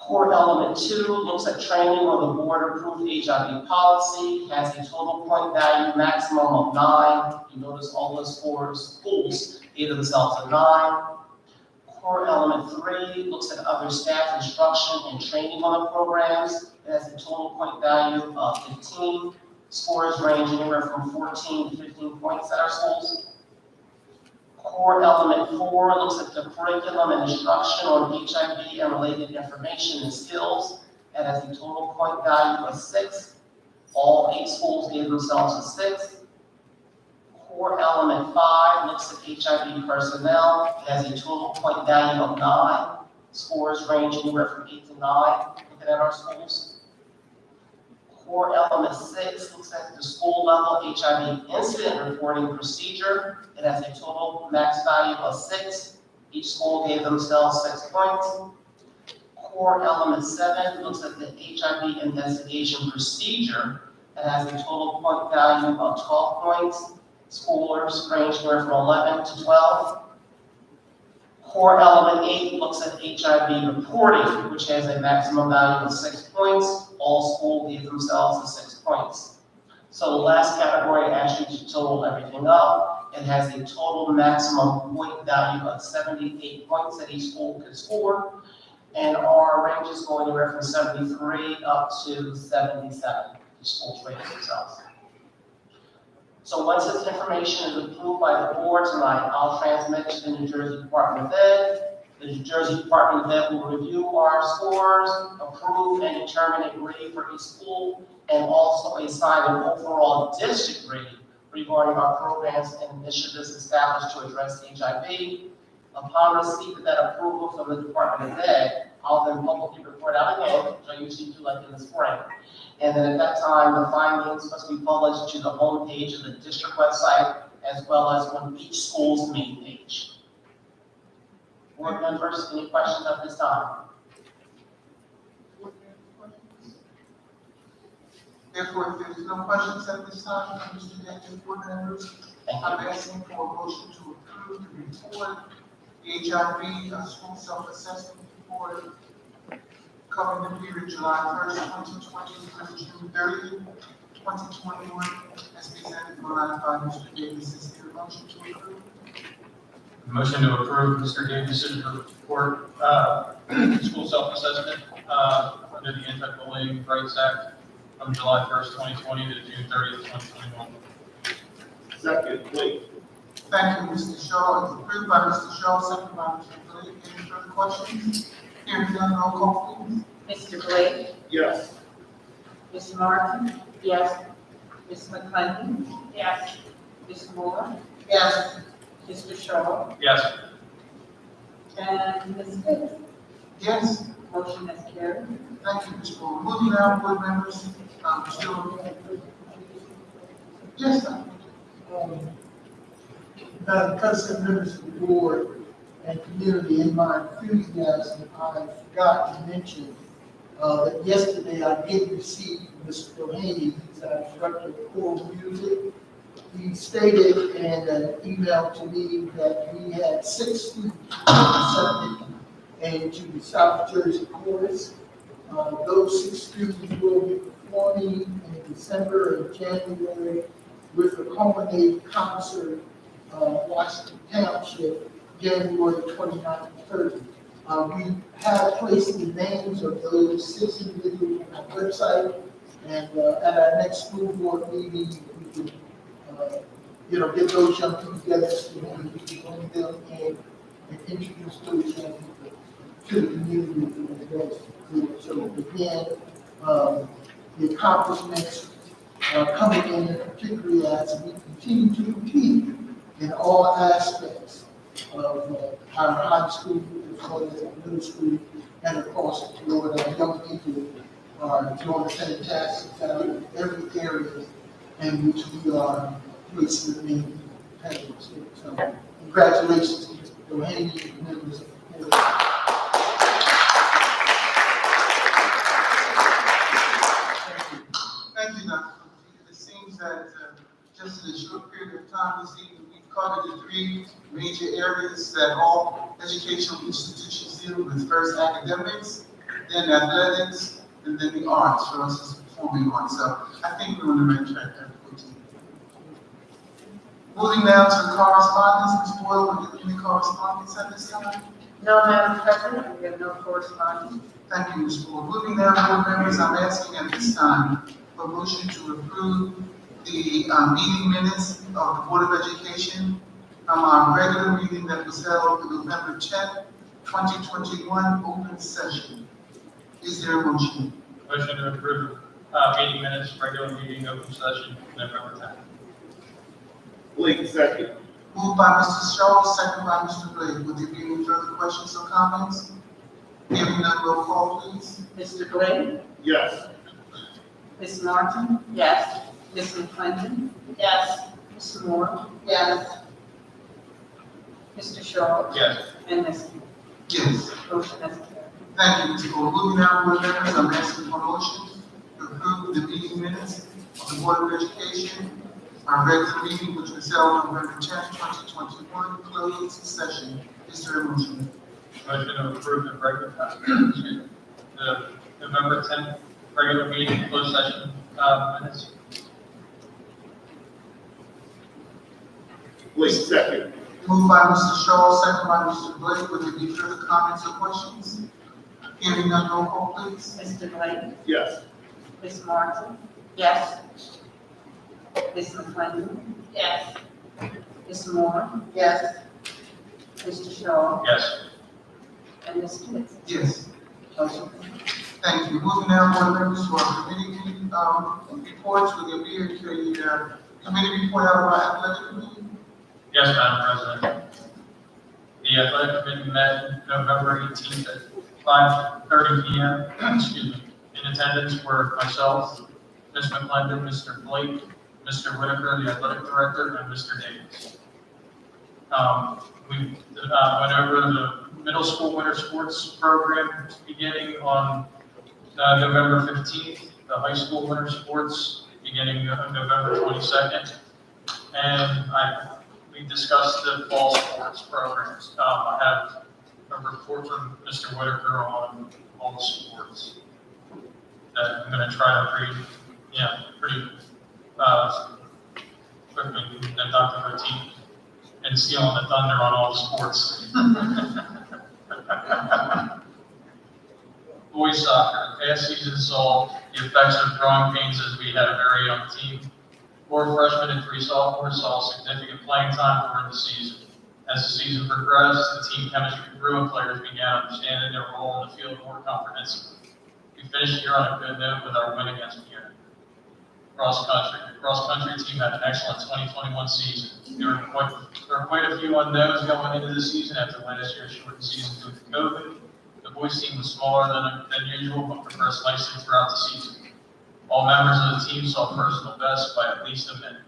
Core element 2 looks at training on the board-approved HIV policy, has a total point value maximum of 9. You notice all the schools gave themselves a 9. Core element 3 looks at other staff instruction and training on the programs. It has a total point value of 15. Scores range anywhere from 14 to 15 points at our schools. Core element 4 looks at the curriculum and instruction on HIV and related information and skills. It has a total point value of 6. All 8 schools gave themselves a 6. Core element 5 looks at HIV personnel. It has a total point value of 9. Scores range anywhere from 8 to 9 looking at our schools. Core element 6 looks at the school level HIV incident reporting procedure. It has a total max value of 6. Each school gave themselves 6 points. Core element 7 looks at the HIV investigation procedure. It has a total point value of 12 points. Scores range anywhere from 11 to 12. Core element 8 looks at HIV reporting, which has a maximum value of 6 points. All schools gave themselves the 6 points. So the last category actually to total everything up. It has a total maximum point value of 78 points that each school could score. And our ranges go anywhere from 73 up to 77. Each schools rate themselves. So once this information is approved by the board tonight, I'll transmit to the New Jersey Department of Ed. The New Jersey Department of Ed will review our scores, approve and determine a grade for each school, and also assign an overall district grade regarding our programs and initiatives established to address HIV. Upon receipt of that approval from the Department of Ed, I'll then publicly report out again, which I usually do like in the spring. And then at that time, the findings must be published to the homepage of the district website, as well as on each school's main page. Board members, any questions at this time? Therefore, if there's no questions at this time, Mr. Daniels, board members, I'm asking for a motion to approve the report, the HIV school self-assessment report covering the period July 1st, 2020 through June 30th, 2021, as presented by Mr. Davis. Is there a motion to approve? Motion to approve Mr. Davis's report, school self-assessment, under the Anti-Bullying Rights Act from July 1st, 2020 to June 30th, 2021. Second, please. Thank you, Mr. Shaw. It's approved by Mr. Shaw, second by Mr. Blake. Any further questions? Hearing none, roll call, please. Mr. Blake? Yes. Ms. Martin? Yes. Ms. McClendon? Yes. Ms. Moore? Yes. Mr. Shaw? Yes. And Ms. Pitts? Yes. Motion is carried. Thank you, Ms. Moore. Moving now, board members, still. Yes, sir. Madam President, members of the board and community, in my enthusiasm, I forgot to mention that yesterday I did receive from Mr. Doheny, who's our director of choral music. He stated in an email to me that we had 6 students accepted into the South Jersey chorus. Those 6 students will be performing in December and January with a culminating concert Washington Township, January 29th and 30th. We have placed the names of those 6 individuals on our website, and at our next school board meeting, we can, get those young people together so that we can bring them in and introduce those young people to the community as well as the group. So again, the accomplishments are coming in, particularly as we continue to compete in all aspects of our high school, as well as our middle school, and across the board. Our young people are doing a fantastic job in every area in which we are placing the main competitors. So, congratulations to Mr. Doheny and members of the board. Thank you, Dr. It seems that just in a short period of time this evening, we've covered the 3 major areas that all educational institutions deal with. First, academics, then athletics, and then the arts, for us as performing arts. So I think we're on the right track there. Moving now to correspondence, Ms. Boyle, will you any correspondence at this time? No, Madam President, we have no correspondence. Thank you, Ms. Boyle. Moving now, board members, I'm asking at this time for a motion to approve the meeting minutes of the Board of Education from our regular meeting that was held on November 10th, 2021, open session. Is there a motion? Motion to approve, meeting minutes, regular meeting, open session, November 10th. Blake, second. Moved by Mr. Shaw, second by Mr. Blake. Would there be any further questions or comments? Hearing none, roll call, please. Mr. Glenn? Yes. Ms. Martin? Yes. Ms. McClendon? Yes. Ms. Moore? Yes. Mr. Shaw? Yes. And Ms. Yes. Motion has carried. Thank you, Ms. Boyle. Moving now, board members, I'm asking for a motion to approve the meeting minutes of the Board of Education, our regular meeting, which was held on November 10th, 2021, closed session. Is there a motion? Motion to approve the regular, excuse me, the November 10th regular meeting, closed session, minutes. Blake, second. Moved by Mr. Shaw, second by Mr. Blake. Would there be further comments or questions? Hearing none, roll call, please. Mr. Glenn? Yes. Ms. Martin? Yes. Ms. McClendon? Yes. Ms. Moore? Yes. Mr. Shaw? Yes. And Ms. Smith? Yes. Motion carried. Thank you. Moving now, board members, to our committee reports. Will there be a committee report out of our athletic committee? Yes, Madam President. The athletic committee met November 18th at 5:30 p.m. Excuse me. In attendance were myself, Ms. McClendon, Mr. Blake, Mr. Whitaker, the athletic director, and Mr. Davis. We went over the middle school winter sports program beginning on November 15th, the high school winter sports beginning on November 22nd, and we discussed the fall sports programs. I have a report from Mr. Whitaker on all the sports that I'm going to try to read, pretty quickly, and Dr. Roti and stealing the thunder on all the sports. Boys soccer. The past season saw the effects of growing pains as we had a very young team. 4 freshmen and 3 sophomores saw significant playing time during the season. As the season progressed, the team chemistry grew and players began understanding their role in the field more comprehensively. We finished the year on a good note with our win against Pierre. Cross country. The cross country team had an excellent 2021 season. There were quite a few unknowns going into the season after last year's shortened season due to COVID. The boys team was smaller than usual, but progressed nicely throughout the season. All members of the team saw personal bests by at least a minute.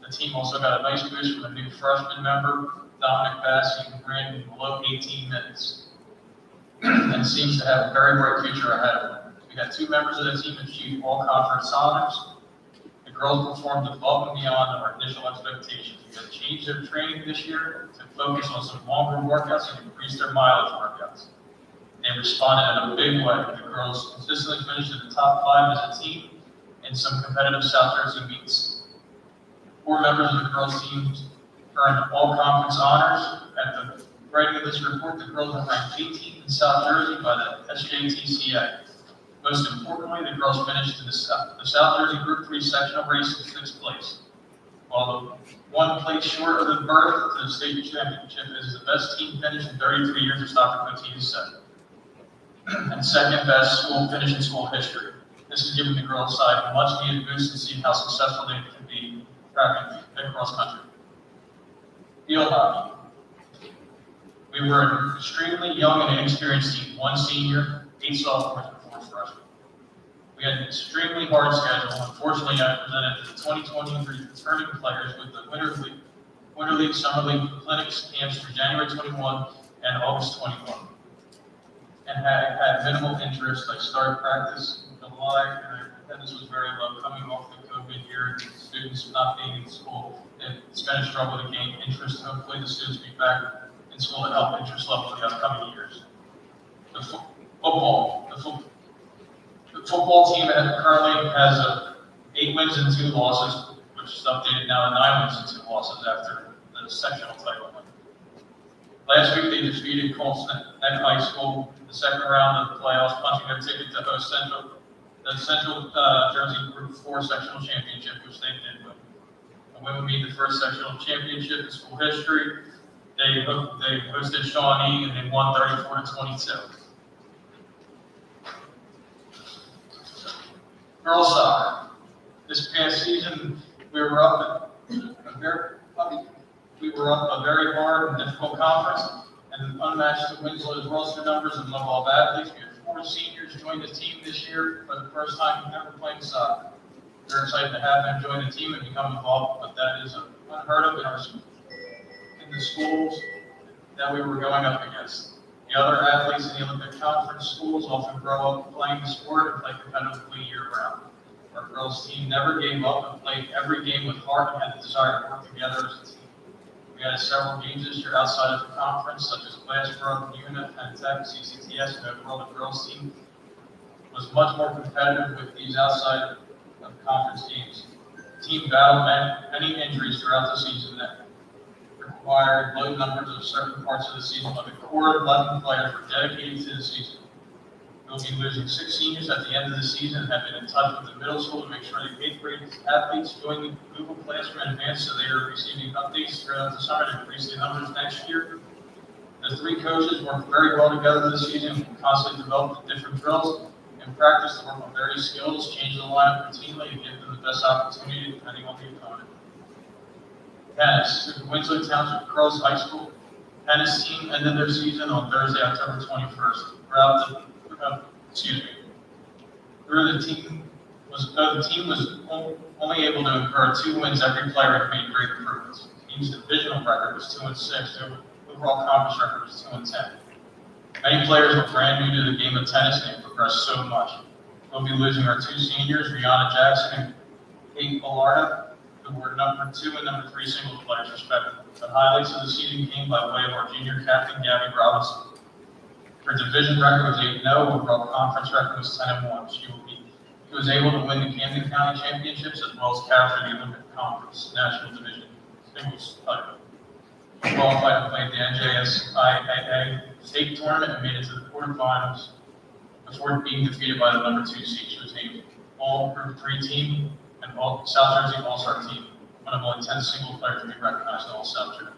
The team also got a nice boost from a new freshman member, Dominic Bass, who ran in below 18 minutes and seems to have a very bright future ahead of him. We got 2 members of the team achieve all conference honors. The girls performed above and beyond our initial expectations. We had changed their training this year to focus on some longer workouts and increase their mileage workouts. They responded in a big way. The girls consistently finished in the top 5 as a team in some competitive South Jersey meets. 4 members of the girls' team earned all conference honors. At the writing of this report, the girls were ranked 18th in South Jersey by the SJTCA. Most importantly, the girls finished in the South Jersey Group 3 sectional race in 6th place. While the 1 place short of the berth to the state championship is the best team finish in 33 years of Stockton Coteau set. And second best school finish in school history. This has given the girls' side a much needed boost to see how successful they can be tracking and cross country. Field hockey. We were an extremely young and inexperienced team, 1 senior, 8 sophomores, and 4 freshmen. We had an extremely hard schedule. Unfortunately, I presented to the 2020 returning players with the Winter League, Summer League clinics camps for January 21 and August 21. And had minimal interest. I started practice in July, and attendance was very low coming off the COVID year, and students not being in school. It's been a struggle to gain interest. Hopefully the students will be back in school to help interest level in the upcoming years. The football. The the football team currently has 8 wins and 2 losses, which is updated now to 9 wins and 2 losses after the sectional title win. Last week, they defeated Colston at High School in the second round of the playoffs, punching their ticket to host the Central Jersey Group 4 sectional championship, which they did win. The win would be the first sectional championship in school history. They hosted Shawnee and they won 34-22. Girls soccer. This past season, we were up a very hard and difficult conference, and unmatched to Winslow's roster numbers and level of athletes. We had 4 seniors join the team this year for the first time ever playing soccer. We're excited to have them join the team and become involved, but that is unheard of in the schools that we were going up against. The other athletes in the Olympic Conference schools often grow up playing the sport and play competitively year-round. Our girls' team never gave up and played every game with heart and had the desire to work together as a team. We had several games this year outside of the conference, such as Glassboro, UNA, Penn Tech, CCTS, and overall the girls' team was much more competitive with these outside of conference games. The team battled many injuries throughout the season that required low numbers of certain parts of the season, but the core 11 players were dedicated to the season. We'll be losing 6 seniors at the end of the season and have been in touch with the middle school to make sure the 8th grade athletes join the Google Classroom in advance so they are receiving updates throughout the summer to increase the numbers next year. The 3 coaches worked very well together this season and constantly developed the different drills and practice to work on various skills, change the lineup routinely, and give them the best opportunity depending on the opponent. Tennis. The Winslow Township Girls High School tennis team ended their season on Thursday, October 21st. The team was only able to incur 2 wins. Every player had made great improvements. The team's divisional record was 2-6. Their overall conference record was 2-10. Many players were brand new to the game of tennis and progressed so much. We'll be losing our 2 seniors, Rihanna Jackson and Kate Ballarda, who were number 2 and number 3 single players respectively. The highlights of the season came by way of our junior captain, Gabby Robinson. Her division record was 8-0, overall conference record was 10-1. She was able to win the Camden County Championships as well as capture the Olympic Conference National Division singles title. She qualified to play the NJSIAA state tournament and made it to the quarterfinals before being defeated by the number 2 seed. She was named All Group 3 team and All South Jersey All-Star team, one of only 10 single players to be recognized in all South Jersey.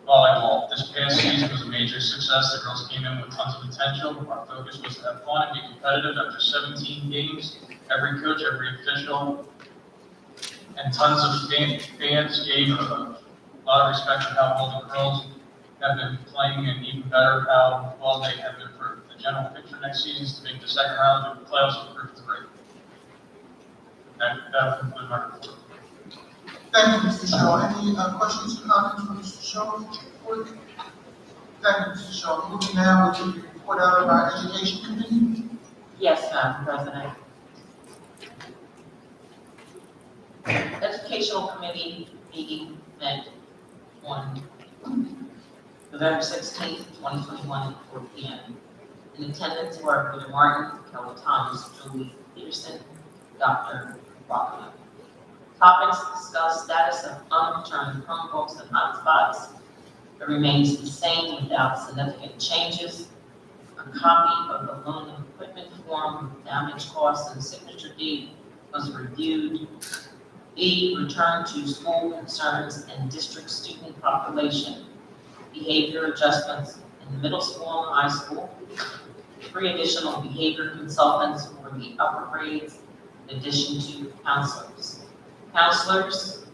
Volleyball. This past season was a major success. The girls came in with tons of potential. Our focus was to have fun and be competitive. After 17 games, every coach, every official, and tons of fans gave a lot of respect to how well the girls have been playing and even better how well they have improved. The general picture next season is to make the second round of the playoffs and prove 3. That concludes my report. Thank you, Mr. Shaw. Any questions or comments from Mr. Shaw? Thank you, Mr. Shaw. Moving now to the report out of our Education Committee. Yes, Madam President. Educational Committee meeting met on November 16th, 2021 at 4 p.m. In attendance were Peter Martin, Kelly Thomas, Julie Peterson, Dr. Rockland. Topics discuss status of unreturned Chromebooks and hotspots. It remains the same without significant changes. A copy of the loan of equipment form with damage costs and signature deed was reviewed. B, return to school concerns and district student population. Behavior adjustments in the middle school and high school. 3 additional behavior consultants for the upper grades, in addition to counselors. Counselors,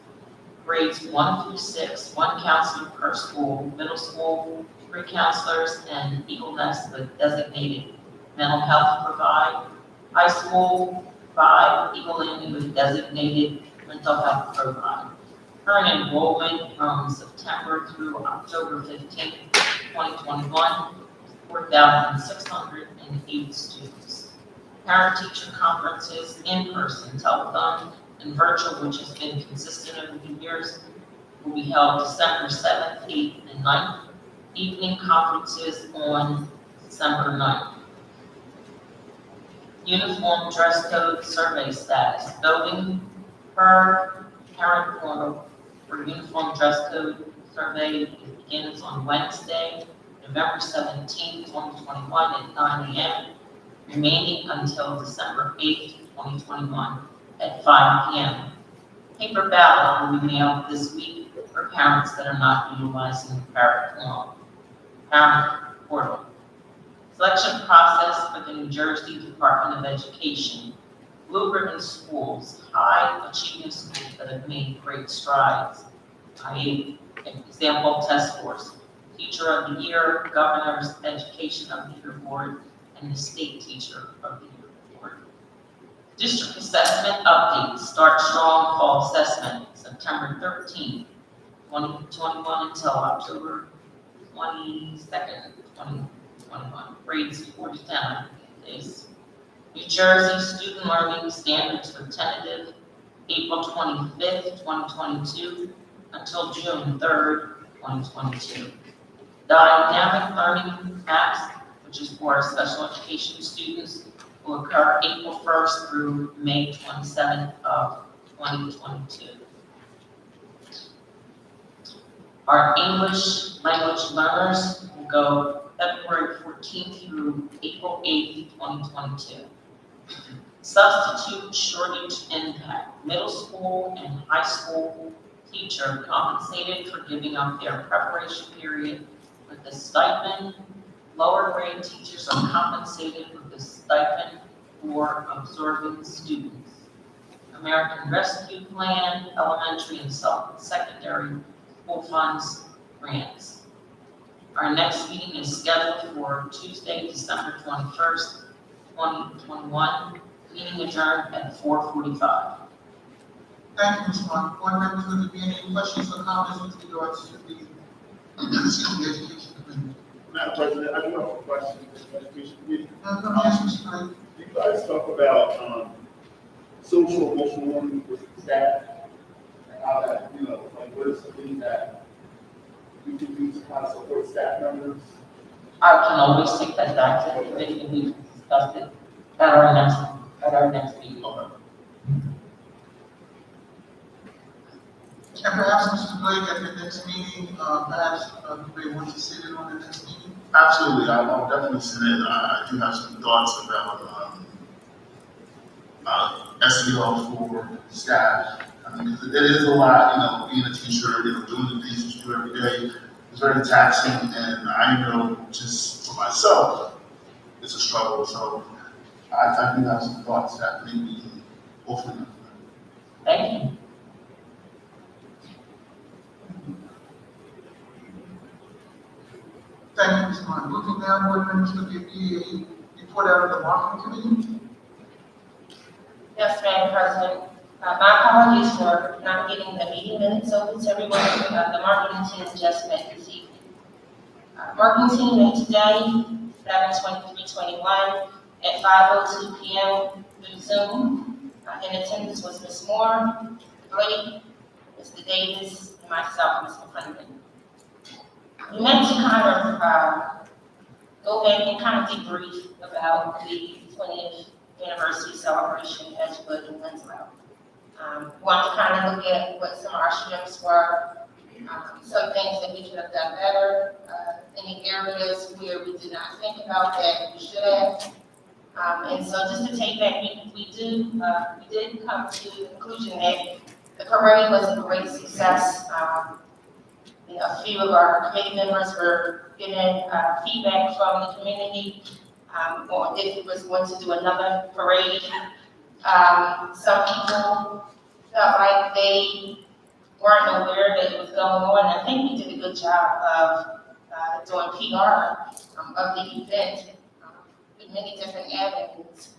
grades 1 through 6, 1 counselor per school, middle school, 3 counselors, and Eagle Nest with designated mental health provide, high school, 5 Eagle Landing with designated mental health provide. Current enrollment from September through October 15th, 2021, 4,608 students. Parent-teacher conferences, in-person, telephone, and virtual, which has been consistent over the years, will be held December 7th, 8th, and 9th. Evening conferences on December 9th. Uniform dress code survey status. Building per parent portal for uniform dress code survey begins on Wednesday, November 17th, 2021 at 9 a.m., remaining until December 8th, 2021 at 5 p.m. Paper ballot will be mailed this week for parents that are not utilizing the parent portal. Selection process for the New Jersey Department of Education. Blue ribbon schools, high achieving schools that have made great strides. i.e. example test scores. Teacher of the Year, Governor's Education of the Year Board, and the State Teacher of the Year Board. District assessment update. Start strong fall assessment, September 13th, 2021 until October 22nd, 2021. Grades 4 to 10 days. New Jersey Student Learning Standards for tentative April 25th, 2022 until June 3rd, 2022. Dynamic Learning Maps, which is for special education students, will occur April 1st through May 27th of 2022. Our English language learners will go February 14th through April 8th, 2022. Substitute shortage impact. Middle school and high school teacher compensated for giving up their preparation period with a stipend. Lower grade teachers are compensated with a stipend for absorbing students. American Rescue Plan, elementary and secondary school funds grants. Our next meeting is scheduled for Tuesday, December 21st, 2021. Meeting adjourned at 4:45. Thank you, Ms. Martin. Board members, would there be any questions or comments with regards to the, education committee? Madam President, I do have a question for the education committee. Yes, Mr. Knight. You guys talk about social emotional learning with staff and how that, like what are some things that we can do to kind of support staff members? I can always take that back to the committee and we can discuss it at our next meeting. And perhaps, Mr. Blake, at the next meeting, perhaps you may want to sit in on the next meeting? Absolutely, I'll definitely sit in. I do have some thoughts about SEL for staff. Because it is a lot, being a teacher, doing the things that you do every day is very taxing, and I know just for myself, it's a struggle. So I do have some thoughts that maybe we can hopefully. Thank you. Thank you, Ms. Martin. Looking now, board members, would there be a report out of the marketing committee? Yes, Madam President. My apologies for not getting the meeting minutes over to everyone. The marketing team just met this evening. Marketing team met today, 7/23/21 at 5:02 p.m. through Zoom. In attendance was Ms. Moore, Blake, Mr. Davis, and myself, Ms. McClendon. We meant to kind of go back and kind of debrief about the 20th anniversary celebration at Edgewood and Winslow. We want to kind of look at what some of our strengths were, some things that we could have done better, any areas where we did not think about that we should have. And so just to take that, we did come to the conclusion that the parade was a great success. A few of our committee members were getting feedback from the community on if it was going to do another parade. Some people felt like they weren't aware that it was going on. I think we did a good job of doing PR of the event with many different avenues.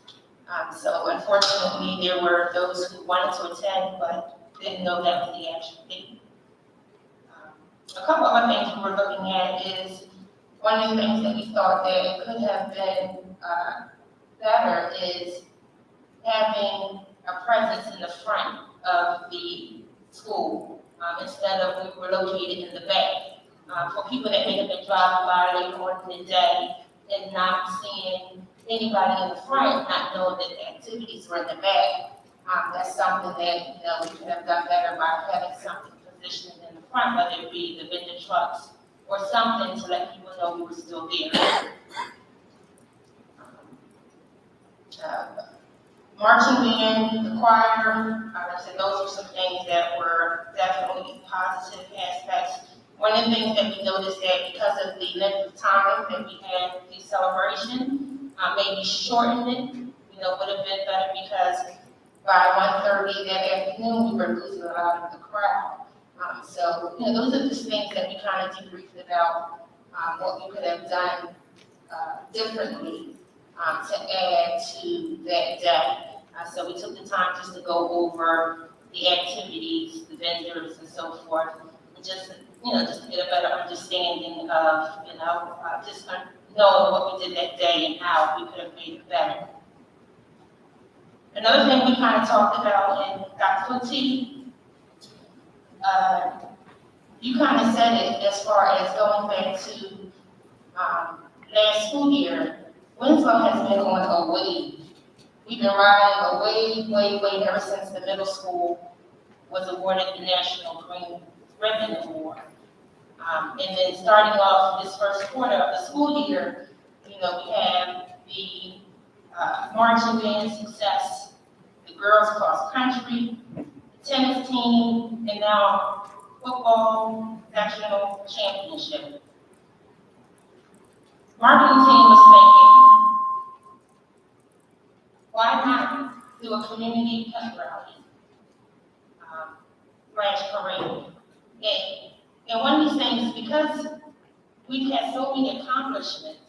So unfortunately, there were those who wanted to attend but didn't know that was the actual date. A couple other things we were looking at is one of the things that we thought that could have been better is having a presence in the front of the school instead of we were located in the back. For people that may have been driving by later on in the day and not seeing anybody in the front not knowing that the activities were in the back. That's something that, we could have done better by having something positioned in the front, whether it be the vending trucks or something to let people know we were still there. Marching band, the choir, like I said, those are some things that were definitely positive aspects. One of the things that we noticed that because of the length of time that we had the celebration, maybe shortened it, would have been better because by 1:30 that afternoon, we were losing a lot of the crowd. So, those are just things that we kind of debriefed about, what we could have done differently to add to that day. So we took the time just to go over the activities, the vendors, and so forth, and just to get a better understanding of, just knowing what we did that day and how we could have made it better. Another thing we kind of talked about, and Dr. Foote, you kind of said it as far as going back to last school year. Winslow has been on a wave. We've been riding a wave ever since the middle school was awarded the National Green Ribbon Award. And then starting off this first quarter of the school year, we have the marching band success, the girls cross country, the tennis team, and now football national championship. Marketing team was thinking, why not do a community pep rally, parade? And one of these things, because we've had so many accomplishments,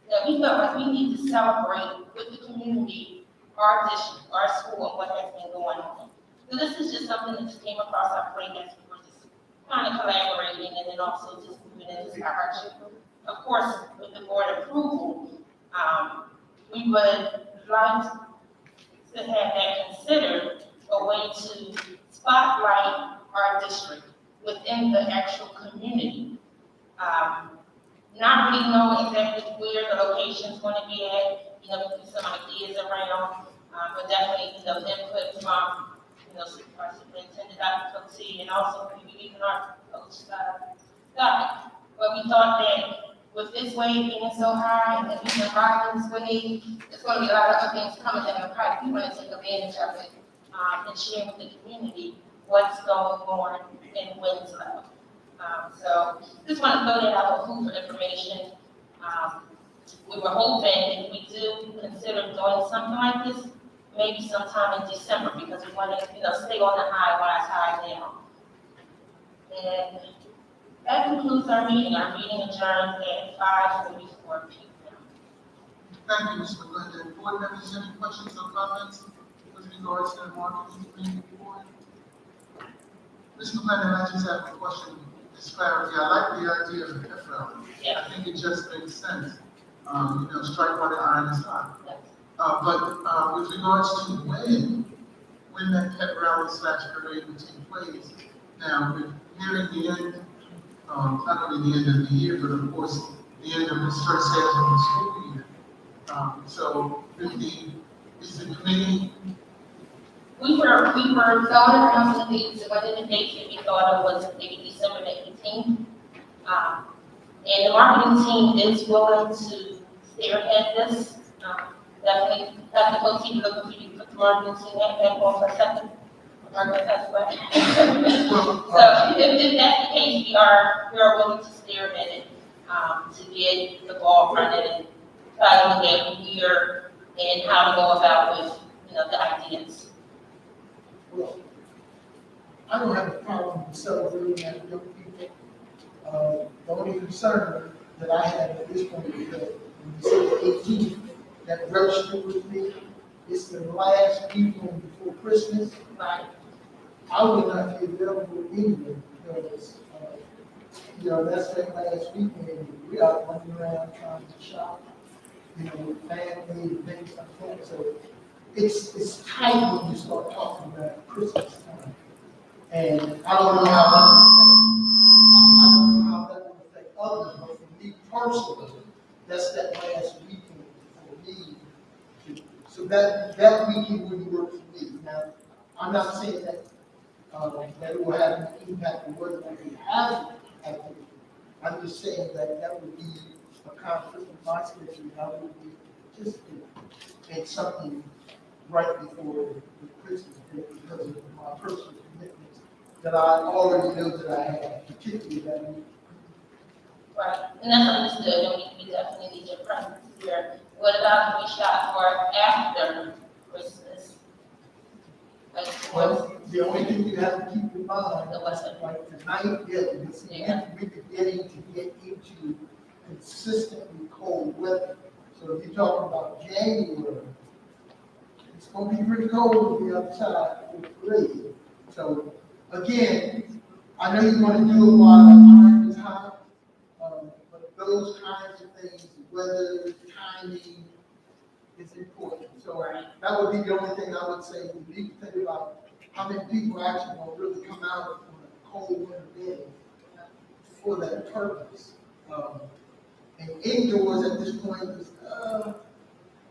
that we felt like we need to celebrate with the community, our district, our school, and what has been going on. So this is just something that just came across our plate as we were just kind of collaborating and then also just moving in this direction. Of course, with the board approval, we would like to have that considered a way to spotlight our district within the actual community. Not really knowing exactly where the location is going to be at, put some ideas around, but definitely, input from, our superintendent, Dr. Coates, and also maybe even our coach, Scott. But we thought that with this wave being so high and we've been riding this wave, there's going to be a lot of other things coming down the pipe. We want to take advantage of it and share with the community what's going on in Winslow. So just want to throw that out for food for information. We were hoping if we do consider doing something like this, maybe sometime in December, because we want to, stay on the high while it's high now. And that concludes our meeting. Our meeting adjourned at 5:44 p.m. Thank you, Ms. McClendon. Board members, any questions or comments with regards to the marketing committee report? Ms. McClendon, I just have a question. As clarity, I like the idea of the pep rally. Yeah. I think it just makes sense. Strike while the iron is hot. Yes. But with regards to when that pep rally / parade will take place, now we're nearing the end, not only the end of the year, but of course the end of this first half of the school year. So is the committee? We were throwing around some dates. One of the dates that we thought of was maybe December the 18th. And the marketing team is willing to spearhead this. Definitely, Dr. Coates, looking for you to put the marketing team back on for a second. So if that's the case, we are willing to spearhead it to get the ball running and try to look at where and how to go about with the ideas. Well, I don't have a problem celebrating as young people. The only concern that I have at this point is that when you say the 18th, that registered with me, it's the last weekend before Christmas. Right. I will not be available anyway because, that's that last weekend. We are running around trying to shop, with family and things like that. So it's tight when you start talking about Christmas time. And I don't know how that will affect others, but for me personally, that's that last weekend for me that weekend wouldn't work for me. Now, I'm not saying that, that it will have an impact on whether we have activity. I'm just saying that that would be a conflict with my schedule, and I would be participating in something right before the Christmas break because of my personal commitments that I already know that I have, particularly that week. Right, and that's understood, and we definitely need your presence here. What about if we shot for after Christmas? Like, Well, the only thing you have to keep in mind, the Western. like tonight, because we're beginning to get into consistently cold weather. So if you're talking about January, it's gonna be pretty cold on the other side of the parade. So again, I know you wanna do it while the iron is hot, but those kinds of things, weather, timing, is important. So that would be the only thing I would say. We need to think about how many people actually will really come out on a cold winter day for that purpose. And indoors at this point is,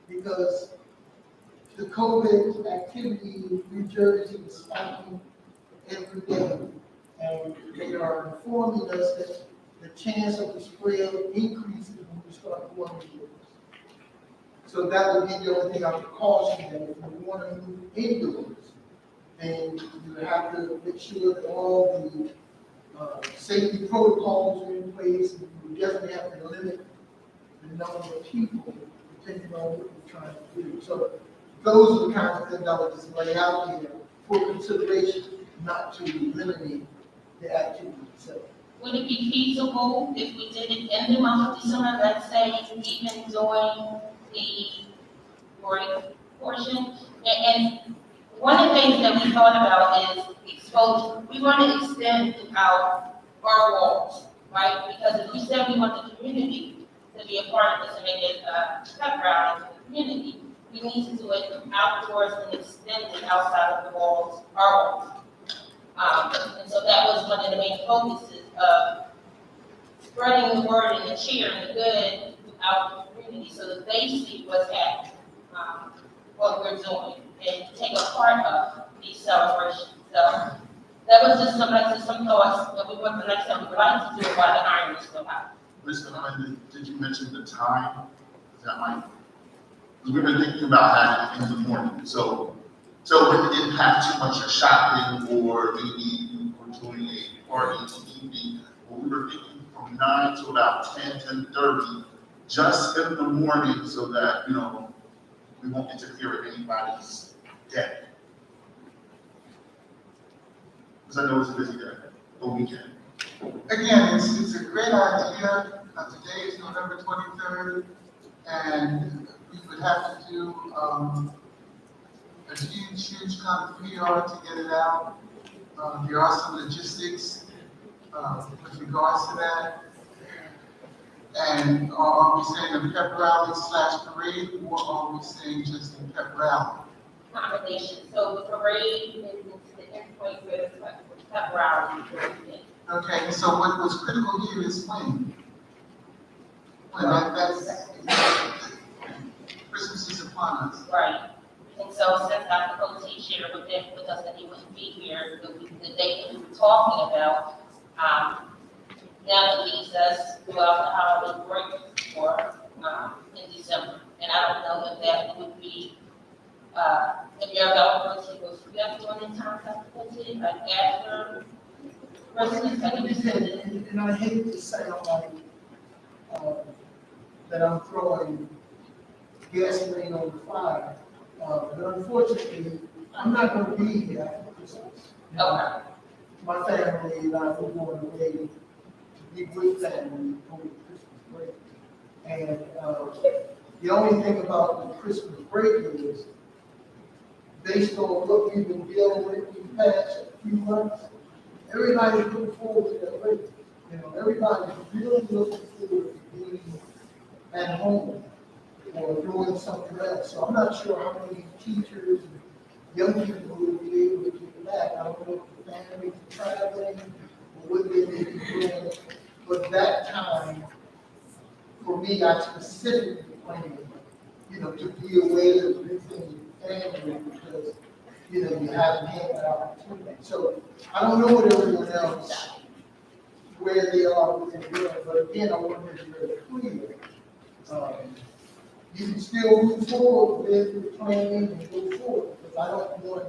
because the COVID activity in New Jersey is spiking every day. And they are informing us that the chance of the spread increases when we start going indoors. So that would be the only thing I would caution that if you want to move indoors, then you have to make sure that all the safety protocols are in place. And you definitely have to limit the number of people depending on what you're trying to do. So those are the kinds of things I would just lay out here for consideration, not to eliminate the activity itself. Would it be feasible if we did it in the month of December, let's say, even during the break portion? And one of the things that we thought about is exposure. We want to extend out our walls, right? Because if we said we want the community to be a part of this and make it a pep rally to the community, we need to do it outdoors and extend it outside of the walls, our walls. And so that was one of the main focuses of spreading the word and the cheer and the good out in the community so that they see what's happening, what we're doing, and take a part of these celebrations. So that was just some thoughts that we want the next time we would like to do it while the iron is still hot. Mr. Lynn, did you mention the time? Is that right? Because we've been thinking about having it in the morning, so it wouldn't impact too much your shopping or maybe we're doing a party in the evening. But we were thinking from 9 to about 10:30, just in the morning so that, we won't interfere with anybody's day. Because I know it's a busy day, but weekend. Again, it's a great idea. Today is November 23rd, and we would have to do a huge kind of PR to get it out. There are some logistics with regards to that. And are we saying a pep rally / parade, or are we saying just a pep rally? Combination. So the parade is the endpoint where the pep rally is. Okay, so what was critical here is when? That's Christmas is upon us. Right. And so since Dr. Cote shared with us that he wouldn't be here, the date that we were talking about, now that leaves us throughout the holiday break for in December. And I don't know if that would be, if you're about to go through that during the time, Dr. Cote, like after Christmas, I think you said it. And I hate to sound like that I'm throwing gasoline on the fire, but unfortunately, I'm not going to be here after Christmas. Okay. My family and I were going away to be with family over Christmas break. And the only thing about the Christmas break is, based on what we've been dealing with in the past few months, everybody's looking forward to that break. Everybody's really looking forward to being at home or doing something else. So I'm not sure how many teachers and young people will be able to get back. I don't know if the families are traveling or what they may be doing. But that time, for me, I specifically planned, to be away of visiting family because, you haven't had that opportunity. So I don't know what everyone else, where they are with their doing, but again, I want to make it very clear. You can still move forward with the planning and go forward, because I don't want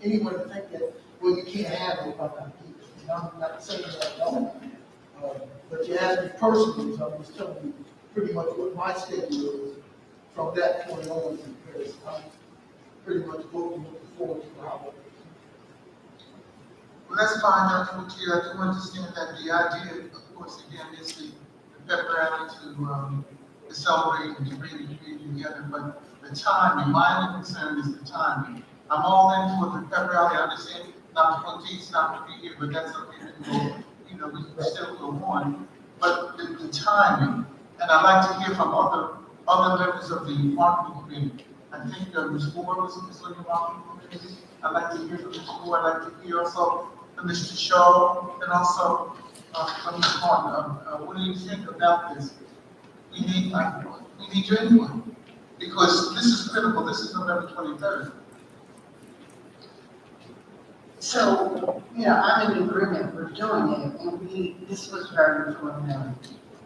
anyone to think that, well, you can't have it if I'm not here. And I'm not saying that at all. But you asked me personally, so I'm just telling you pretty much what my schedule is from that point on, because I'm pretty much looking forward to the holidays. Well, that's fine, Dr. McKee. I do understand that the idea, of course, again, is the pep rally to celebrate and to bring the community together, but the timing, my only concern is the timing. I'm all in for the pep rally. I understand Dr. McKee's not to be here, but that's something that we can still go on. But the timing, and I'd like to hear from other members of the marketing committee. I think Ms. Moore was on the marketing committee. I'd like to hear from Ms. Moore. I'd like to hear also from Mr. Shaw and also from Ms. Martin. What do you think about this? We need your input because this is critical. This is November 23rd. So, I'm in agreement with doing it, and this was very preliminary.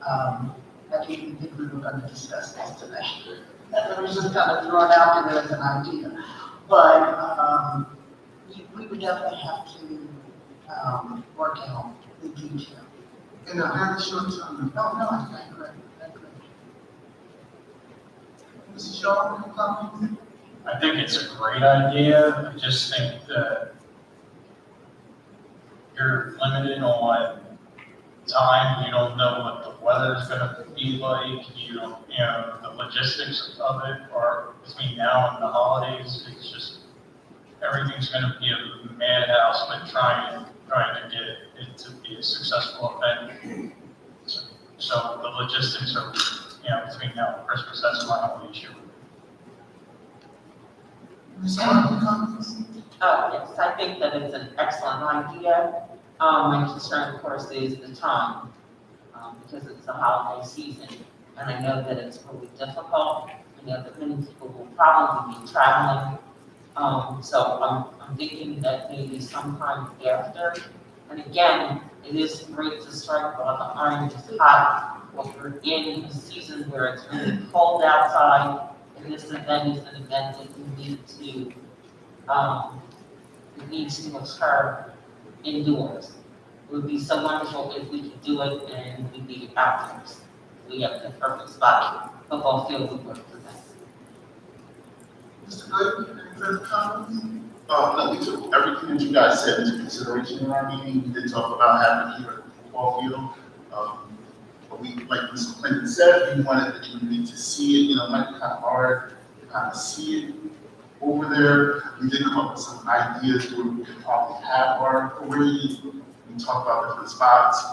I didn't even think we were going to discuss this today. It was just kind of thrown out there as an idea. But we would definitely have to work out the detail. In a very short time. No, I agree. Mr. Shaw, any comments? I think it's a great idea. I just think that you're limited on time. You don't know what the weather's gonna be like. You don't, the logistics of it are between now and the holidays. It's just, everything's gonna be a madhouse, but trying to get it to be a successful event. So the logistics are, between now and Christmas, that's my only issue. Ms. Martin, comments? Yes, I think that it's an excellent idea. My concern, of course, is the time, because it's the holiday season, and I know that it's really difficult. I know that many people will probably be traveling, so I'm thinking that maybe sometime after. And again, it is great to strike while the iron is hot, but we're in a season where it's really cold outside, and this event is an event that we need to, it needs to occur indoors. It would be so wonderful if we could do it and we'd be outdoors. We have the perfect spot. Football field would work for that. Mr. Good, any further comments? No, we took everything that you guys said into consideration in our meeting. We did talk about having it here at the football field. But we, like Mr. Clinton said, we wanted the community to see it. It might be kind of hard to kind of see it over there. We did come up with some ideas where we could probably have our parade. We talked about different spots.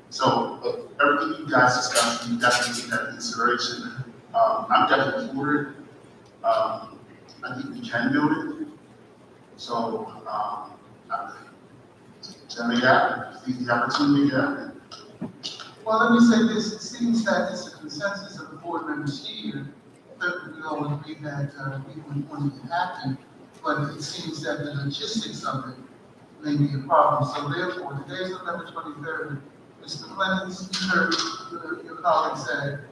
So everything you guys discussed, we definitely take that into consideration. I'm definitely for it. I think we can build it. So, tell me that, seize the opportunity to. Well, let me say this. It seems that it's a consensus of the board members here that we all agree that we would want it to happen, but it seems that the logistics of it may be a problem. So therefore, today's November 23rd. Mr. Clemens, you heard your colleague said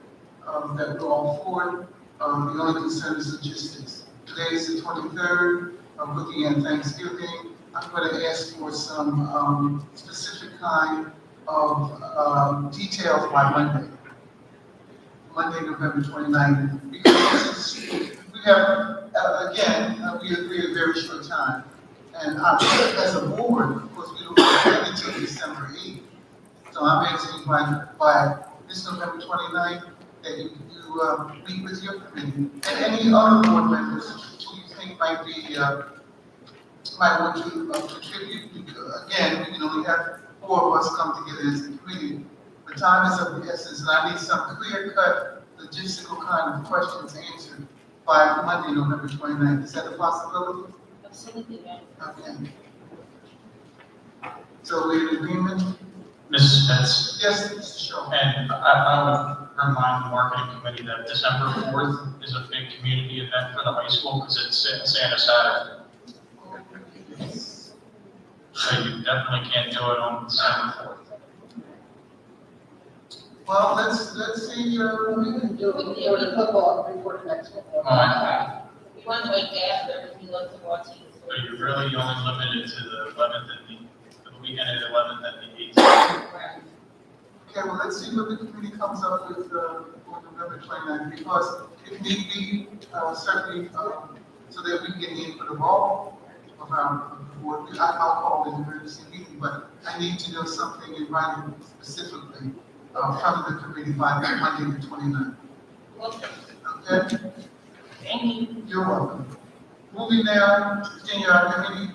that we're all for it. The only concern is logistics. Today is the 23rd. Looking at Thanksgiving, I'm going to ask for some specific kind of details by Monday, November 29th, because we have, again, we agree a very short time. And as a board, of course, we don't have to until December 8th. So I'm asking by this November 29th that you meet with your committee and any other board members who you think might want to contribute. Because, again, we can only have 4 of us come together as a committee. The time is of the essence, and I need some clear-cut, logistical kind of questions answered by Monday, November 29th. Is that a possibility? Absolutely, yeah. Okay. So we're in agreement? Mrs. Spence, Yes, Mr. Shaw. and I remind the marketing committee that December 4th is a big community event for the high school because it's Santa Saturday. So you definitely can't do it on December 4th. Well, let's see, We can do it before the football, before the next one. We want to wait after we look to watch it. So you're really only limited to the 11th and the weekend of the 11th and the 18th. okay, well, let's see what the committee comes up with, on November 29th, because if need be, certainly, so that we can get for the ball around the board, I'll call an emergency meeting, but I need to know something in writing specifically, from the committee by Monday the 29th. Okay. Okay? Thank you. You're welcome. Moving now to continue our committee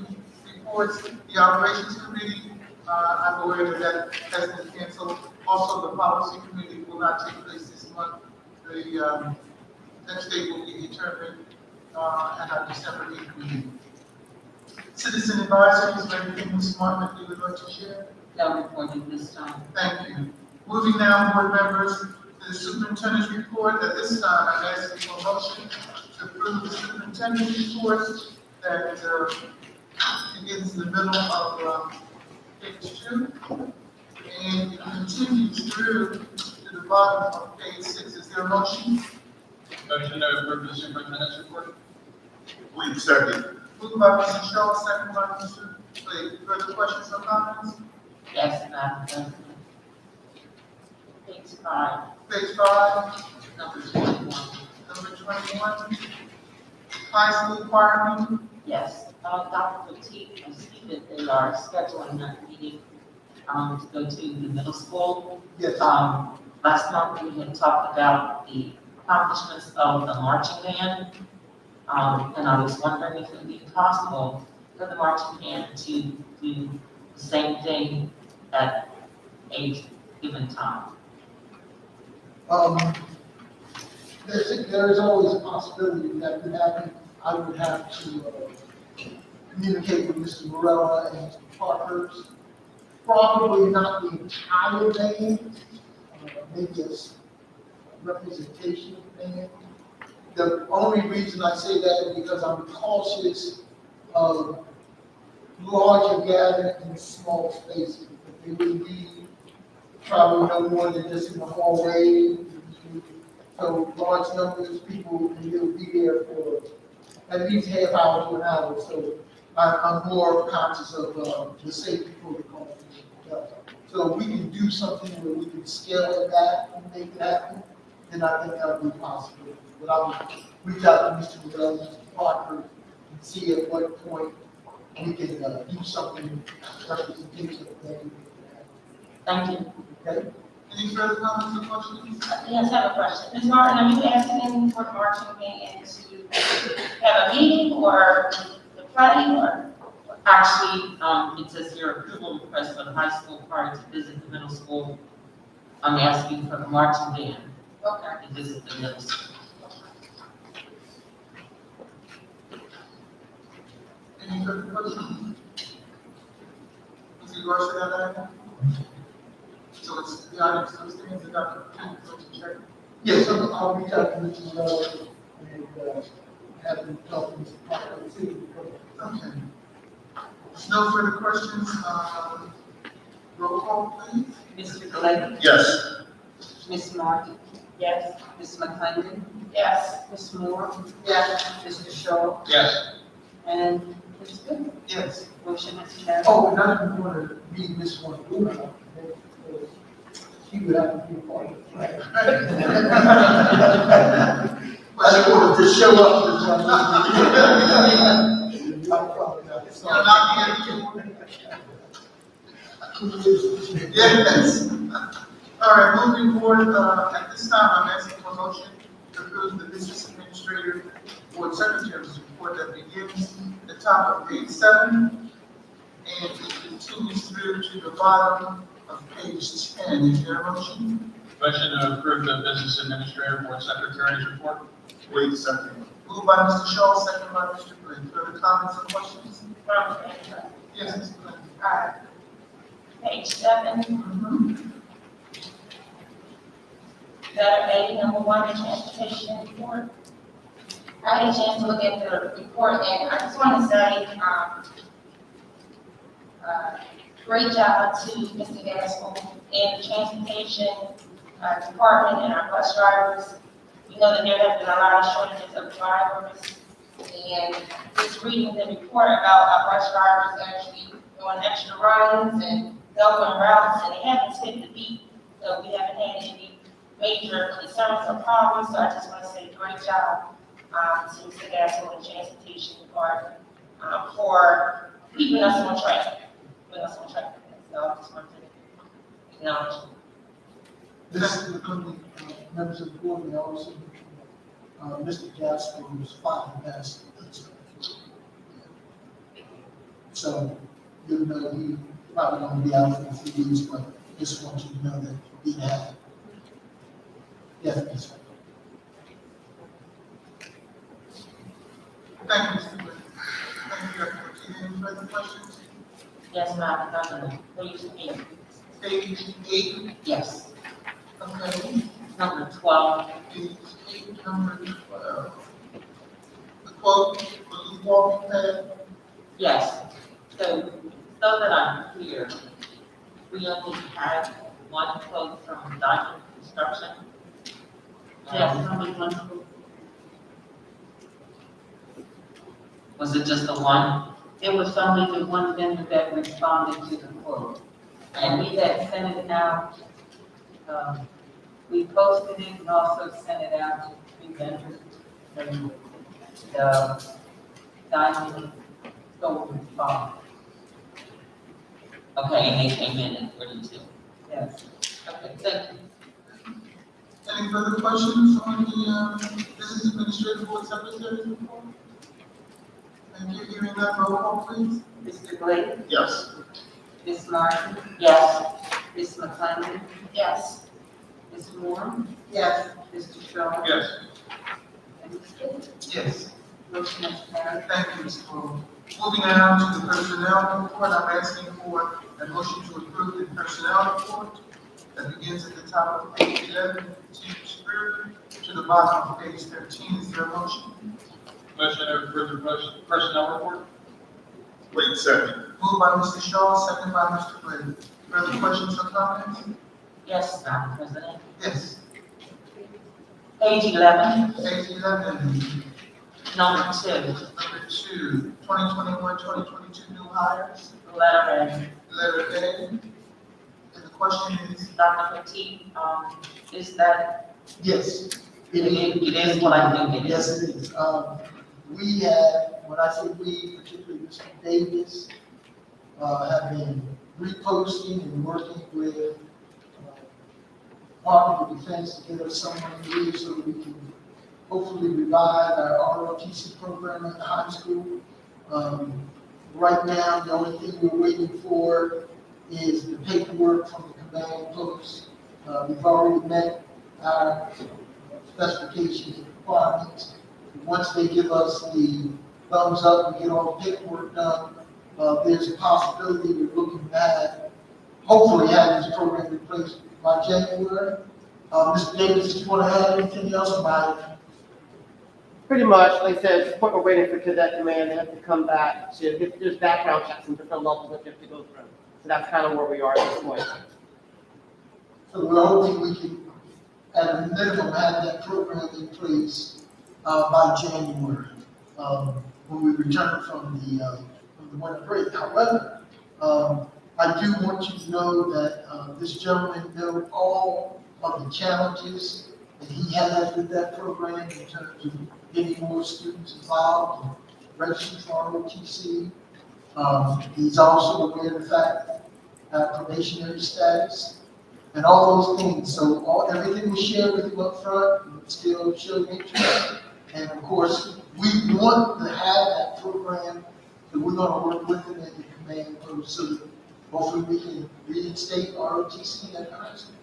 reports, the operations committee, I'm aware that that has been canceled. Also, the policy committee will not take place this month. The next date will be determined at our December 8th meeting. Citizen advisory, is there anything, Ms. Martin, that you would like to share? No reporting this time. Thank you. Moving now, board members, to the superintendent's report. At this time, I'm asking for a motion to approve the superintendent's report that begins in the middle of page 2 and continues through to the bottom of page 6. Is there a motion? Motion to approve the superintendent's report? Please, second. Moved by Mr. Shaw, second by Mr. Blake. Further questions or comments? Yes, Madam President. Page 5, Page 5, number 21. number 21. High school choir meeting. Yes, Dr. Petit, I see that they are scheduling that meeting, to go to the middle school. Yes. Last month we had talked about the accomplishments of the marching band. And I was wondering if it would be possible for the marching band to do the same thing at a given time. There's always a possibility that could happen. I would have to communicate with Mr. Morella and Mr. Parkhurst. Probably not the entire band, maybe a representation band. The only reason I say that is because I'm cautious of larger gathering in small spaces. It would be probably no more than just in the hallway. So large numbers of people, and you'll be there for at least half hour to an hour. So I'm more conscious of the safety protocol. So if we can do something where we can scale it back and make it happen, then I think that would be possible. But I will reach out to Mr. Morrell, Mr. Parker, and see at what point we can do something representative of that. Thank you. Okay? Any further comments or questions? Yes, I have a question. Ms. Martin, are you asking for the marching band to have a meeting or the play or? Actually, it says here approval request for the high school choir to visit the middle school. I'm asking for the marching band Okay. to visit the middle school. Any further questions? With regards to that item? So it's the item still stands, and Dr. Check. Yes, so I'll reach out to Mr. Morrell and have him talk to Mr. Parker too. Okay. There's no further questions. Roll call, please. Mr. Glegg, Yes. Ms. Martin, Yes. Ms. McClendon, Yes. Ms. Moore, Yes. Mr. Shaw, Yes. and Ms. Good. Yes. Motion is carried. Oh, and I didn't want to leave Miss one door. She would have to be a part of it. Right? I just wanted to show up this You're not here. Yes. All right, moving forward, at this time, I'm asking for a motion to approve the business administrator board secretary's report that begins at the top of page 7 and it continues through to the bottom of page 10. Is there a motion? Motion to approve the business administrator board secretary's report? Wait a second. Moved by Mr. Shaw, second by Mr. Glenn. Further comments or questions? Yes, Mr. Glenn. All right. Page 7. The letter A, number one, the transportation report. I had a chance to look at the report, and I just want to say, great job to Mr. Gaskell and the transportation department and our bus drivers. We know that there have been a lot of shortages of drivers, and just reading the report about our bus drivers actually doing extra runs and doubling routes, and they haven't skipped a beat, so we haven't had any major concerns or problems. So I just want to say great job to Mr. Gaskell and the transportation department for keeping us on track. So I just want to acknowledge. This is the members of the board, we also, Mr. Gaskell was fine past. So, even though he probably won't be out for a few weeks, but just want you to know that he had. Yes, Mr. Thank you, Mr. Wood. Thank you, Dr. Martinez. Any further questions? Yes, ma'am, number page 8. Page 8, Yes. okay. Number 12. Page 8, number 12. The quote, will you walk me past? Yes. So that I'm clear, we only have one quote from Diamond Construction. Yes, only one. Was it just the one? It was only the one vendor that responded to the quote. And we had sent it out, we posted it and also sent it out to 3 vendors. And the Diamond don't respond. Okay, and they came in at 42. Yes. Okay, thank you. Any further questions on the business administrative board secretary's report? Thank you. Hearing none, roll call, please. Mr. Blake, Yes. Ms. Martin, Yes. Ms. McClendon, Yes. Ms. Moore, Yes. Mr. Shaw. Yes. And Ms. Gates. Yes. Motion is carried. Thank you, Ms. Cole. Moving now to the personnel report, I'm asking for a motion to approve the personnel report that begins at the top of page 11, continues through to the bottom of page 13. Is there a motion? Motion to approve the personnel report? Wait, second. Moved by Mr. Shaw, second by Mr. Gray. Further questions or comments? Yes, Madam President. Yes. Page 11, Page 11, number 2, number 2, 2021-2022 new hires, letter A. letter A. And the question is, Dr. Petit, is that, Yes. it is what I think it is. Yes, it is. We have, when I say we, particularly Mr. Davis, have been reposting and working with Department of Defense to get us someone new so that we can hopefully revive our ROTC program at the high school. Right now, the only thing we're waiting for is the paperwork from the command post. We've already met our specifications and requirements. Once they give us the thumbs up and get all the paperwork done, there's a possibility we're looking at, hopefully having this program in place by January. Mr. Davis, do you want to add anything else about it? Pretty much, like I said, at this point, we're waiting for Cadet Command, they have to come back to, there's background checks and different levels that you have to go through. So that's kind of where we are at this point. So we're hoping we can, at a minimum, have that program in place by January, when we return from the winter break. However, I do want you to know that this gentleman knows all of the challenges that he has with that program in terms of getting more students involved and registering for ROTC. He's also aware of the fact that probationary status and all those things. So everything we share with you up front, still show interest. And of course, we want to have that program, so we're going to work with him at the command post so that hopefully we can reinstate ROTC at high school.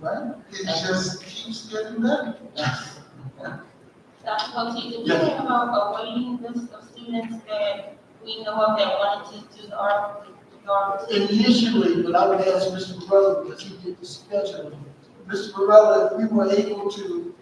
Right? it just keeps getting better. Yes. Dr. Cote, do we Yes. have a waiting list of students that we know of that wanted to do the ROTC? Initially, but I would ask Mr. Brother because he did the scheduling. Mr. Varela, if we were able to,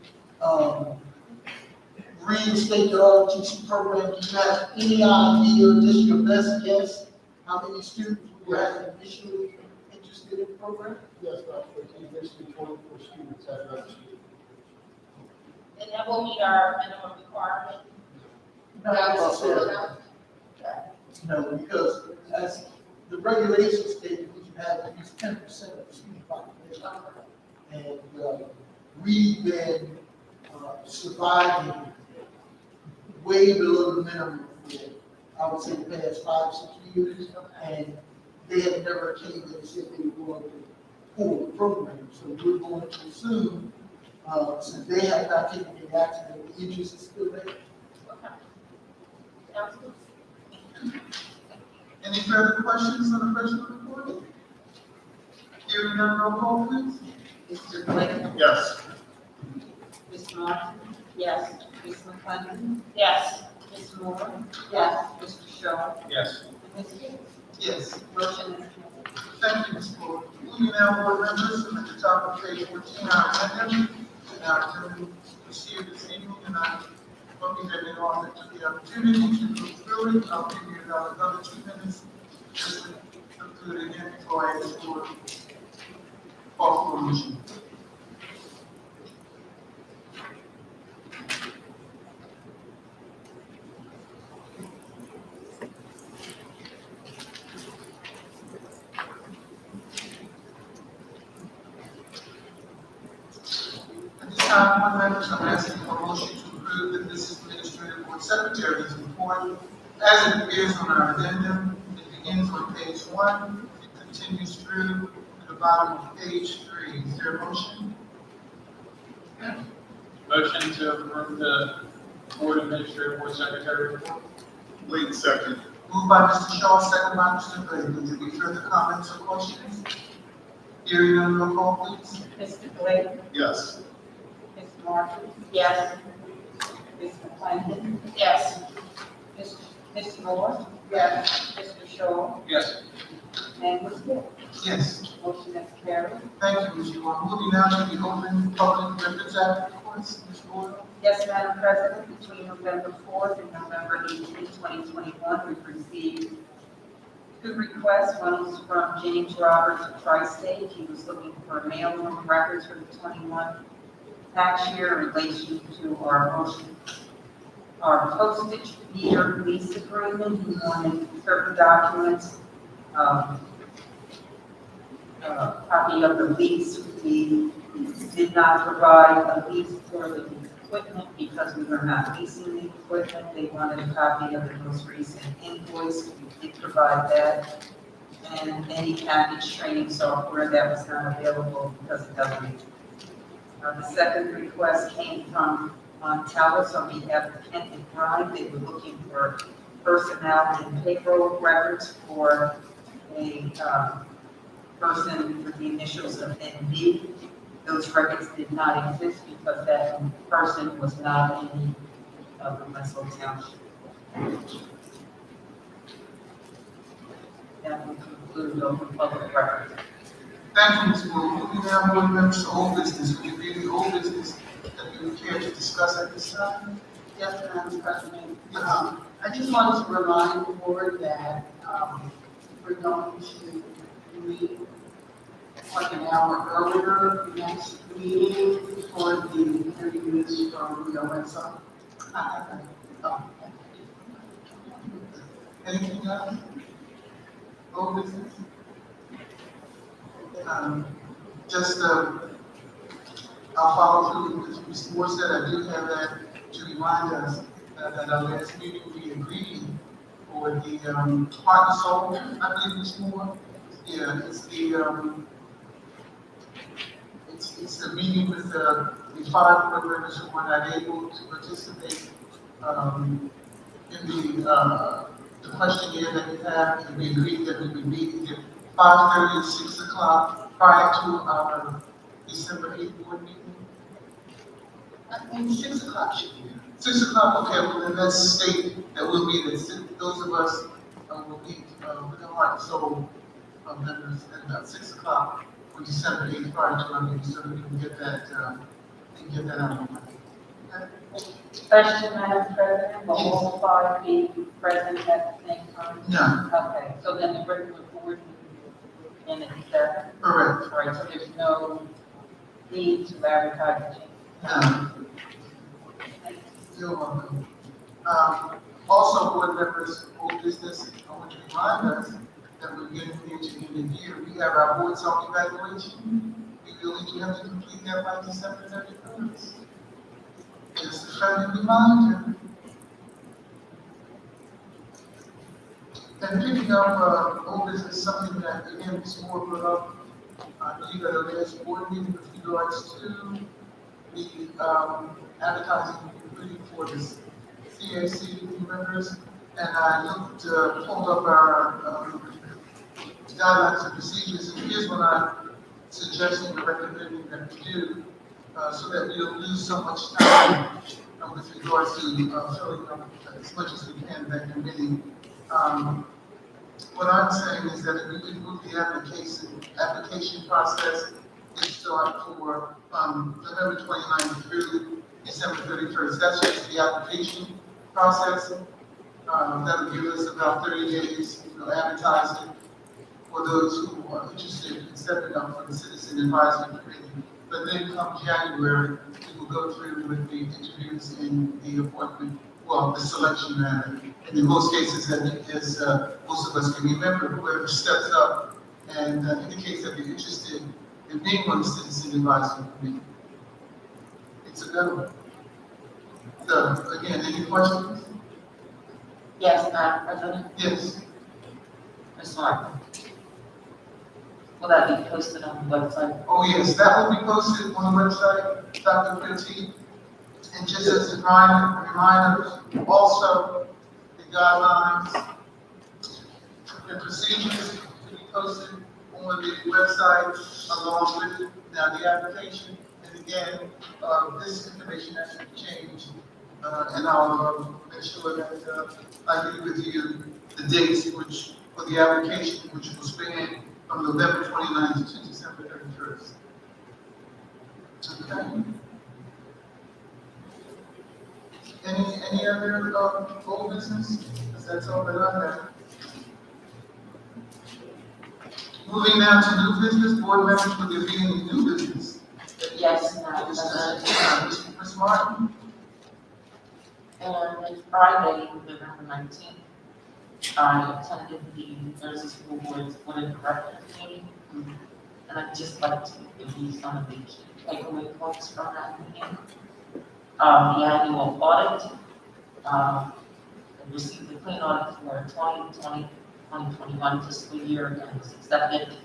reinstate the auto teaching program, do you have any idea, just your best guess, how many students we had initially interested in the program? Yes, Dr. Basically 24 students have registered. And that will meet our minimum requirement. Not necessarily. No, because as the regulations state, we can have at least 10% of the student population. And we've been surviving way below the minimum for, I would say, the past 5-6 years. And they have never came and said they were going to pull the program. So we're going to assume, since they have not taken any action, that the interest is still there. Any further questions on the personal report? Hearing none, roll call, please. Mr. Blake? Yes. Ms. Martin? Yes. Ms. McClendon? Yes. Ms. Moore? Yes. Mr. Shaw? Yes. And Ms. Hughes? Yes. Motion is carried. Thank you, Ms. Ford. Moving now, board members, at the top of page 14, our agenda. And our agenda is here this evening, and I hope that we all took the opportunity to look through it. I'll give you about another 2 minutes just to conclude again before I ask for call for a motion. At this time, board members, I'm asking for a motion to approve the business administrative board secretary's report as it appears on our addendum. It begins on page 1, it continues through to the bottom of page 3. Is there a motion? Motion to approve the board administrative board secretary report. Wait a second. Moved by Mr. Shaw, second by Mr. Blake. Will there be further comments or questions? Hearing none, roll call, please. Mr. Blake? Yes. Ms. Martin? Yes. Ms. McClendon? Yes. Ms. Moore? Yes. Mr. Shaw? Yes. And Ms. Hughes? Yes. Motion is carried. Thank you, Ms. Shaw. Moving now to the open public records act request, Ms. Boyle. Yes, Madam President, between November 4th and November 18th, 2021, we've received 2 requests. One was from James Roberts of Tri-State. He was looking for mailroom records for the 21 tax year in relation to our postage meter lease agreement. He wanted certain documents, copy of the lease. We did not provide a lease for the equipment because we were not leasing the equipment. They wanted a copy of the most recent invoice. We did provide that. And any package training software that was not available because it doesn't exist. The second request came from Montalis on behalf of Kent and Prime. They were looking for personnel and payroll records for a person with the initials of NB. Those records did not exist because that person was not in the Winslow Township. That will conclude open public records. Thank you, Ms. Boyle. Moving now, board members, to old business. Will you be the old business that you would care to discuss at this time? Yes, Madam President. I just wanted to remind the board that we're going to meet like an hour earlier next meeting for the interviews from the Winslow. Anything else? Old business? I'll follow through with Ms. Moore said. I do have that to remind us that at our last meeting, we agreed for the heart and soul, I believe, Ms. Moore. Yeah, it's the meeting with the 5 board members who were not able to participate in the questionnaire that we have, and we agreed that we would meet at 5:30 and 6 o'clock prior to our December 8th board meeting. I think 6 o'clock should be. 6 o'clock, okay, well then let's state that we'll meet at 6, those of us will meet with the heart and soul members at about 6 o'clock for December 8th prior to our meeting so that we can get that, out of the way. Okay? Question, Madam President, will all five be present at the same time? No, Okay, so then the regular board meeting in December? correct. All right, so there's no need to advertise the change? No. You're welcome. Also, board members, old business, I want to remind us that we're getting near to the end of the year. We have our board self-evaluation. We really do have to complete that by December 31st. Just a friendly reminder. And picking up, old business, something that, again, was more brought up, I believe at our last board meeting with regards to the, advertising including for this CAC members, and I looked, pulled up our guidelines and procedures, and here's what I'm suggesting or recommending that we do, so that we don't lose so much time with regards to filling up as much as we can that committee. What I'm saying is that if we could move the application process and start for November 29th through December 31st. That's just the application process. That'll give us about 30 days, advertising for those who are interested in stepping up for the Citizen Advisory Committee. But then come January, we will go through with the interviews and the appointment, well, the selection rather. And in most cases, that is, most of us can remember, whoever steps up and indicates that they're interested in being on the Citizen Advisory Committee. It's a good one. So, again, any questions? Yes, Madam President, Yes. Ms. Martin. Will that be posted on the website? Oh, yes, that will be posted on the website, Dr. Quinty. And just as a reminder, also the guidelines and procedures to be posted on the website along with now the application. And again, this information has to be changed, and I'll make sure that I agree with you the dates which for the application, which will span from November 29th to December 31st. Okay. Any other old business? Because that's all that I have. Moving now to new business, board members, will there be any new business? Yes, Madam President. Ms. Martin? And it's Friday, November 19th. I attended the New Jersey School Board's Board of Directors meeting, and I'd just like to give you some of the key takeaway points from that meeting. The annual audit, I received the clean audit for 2020-2021 fiscal year, and was accepted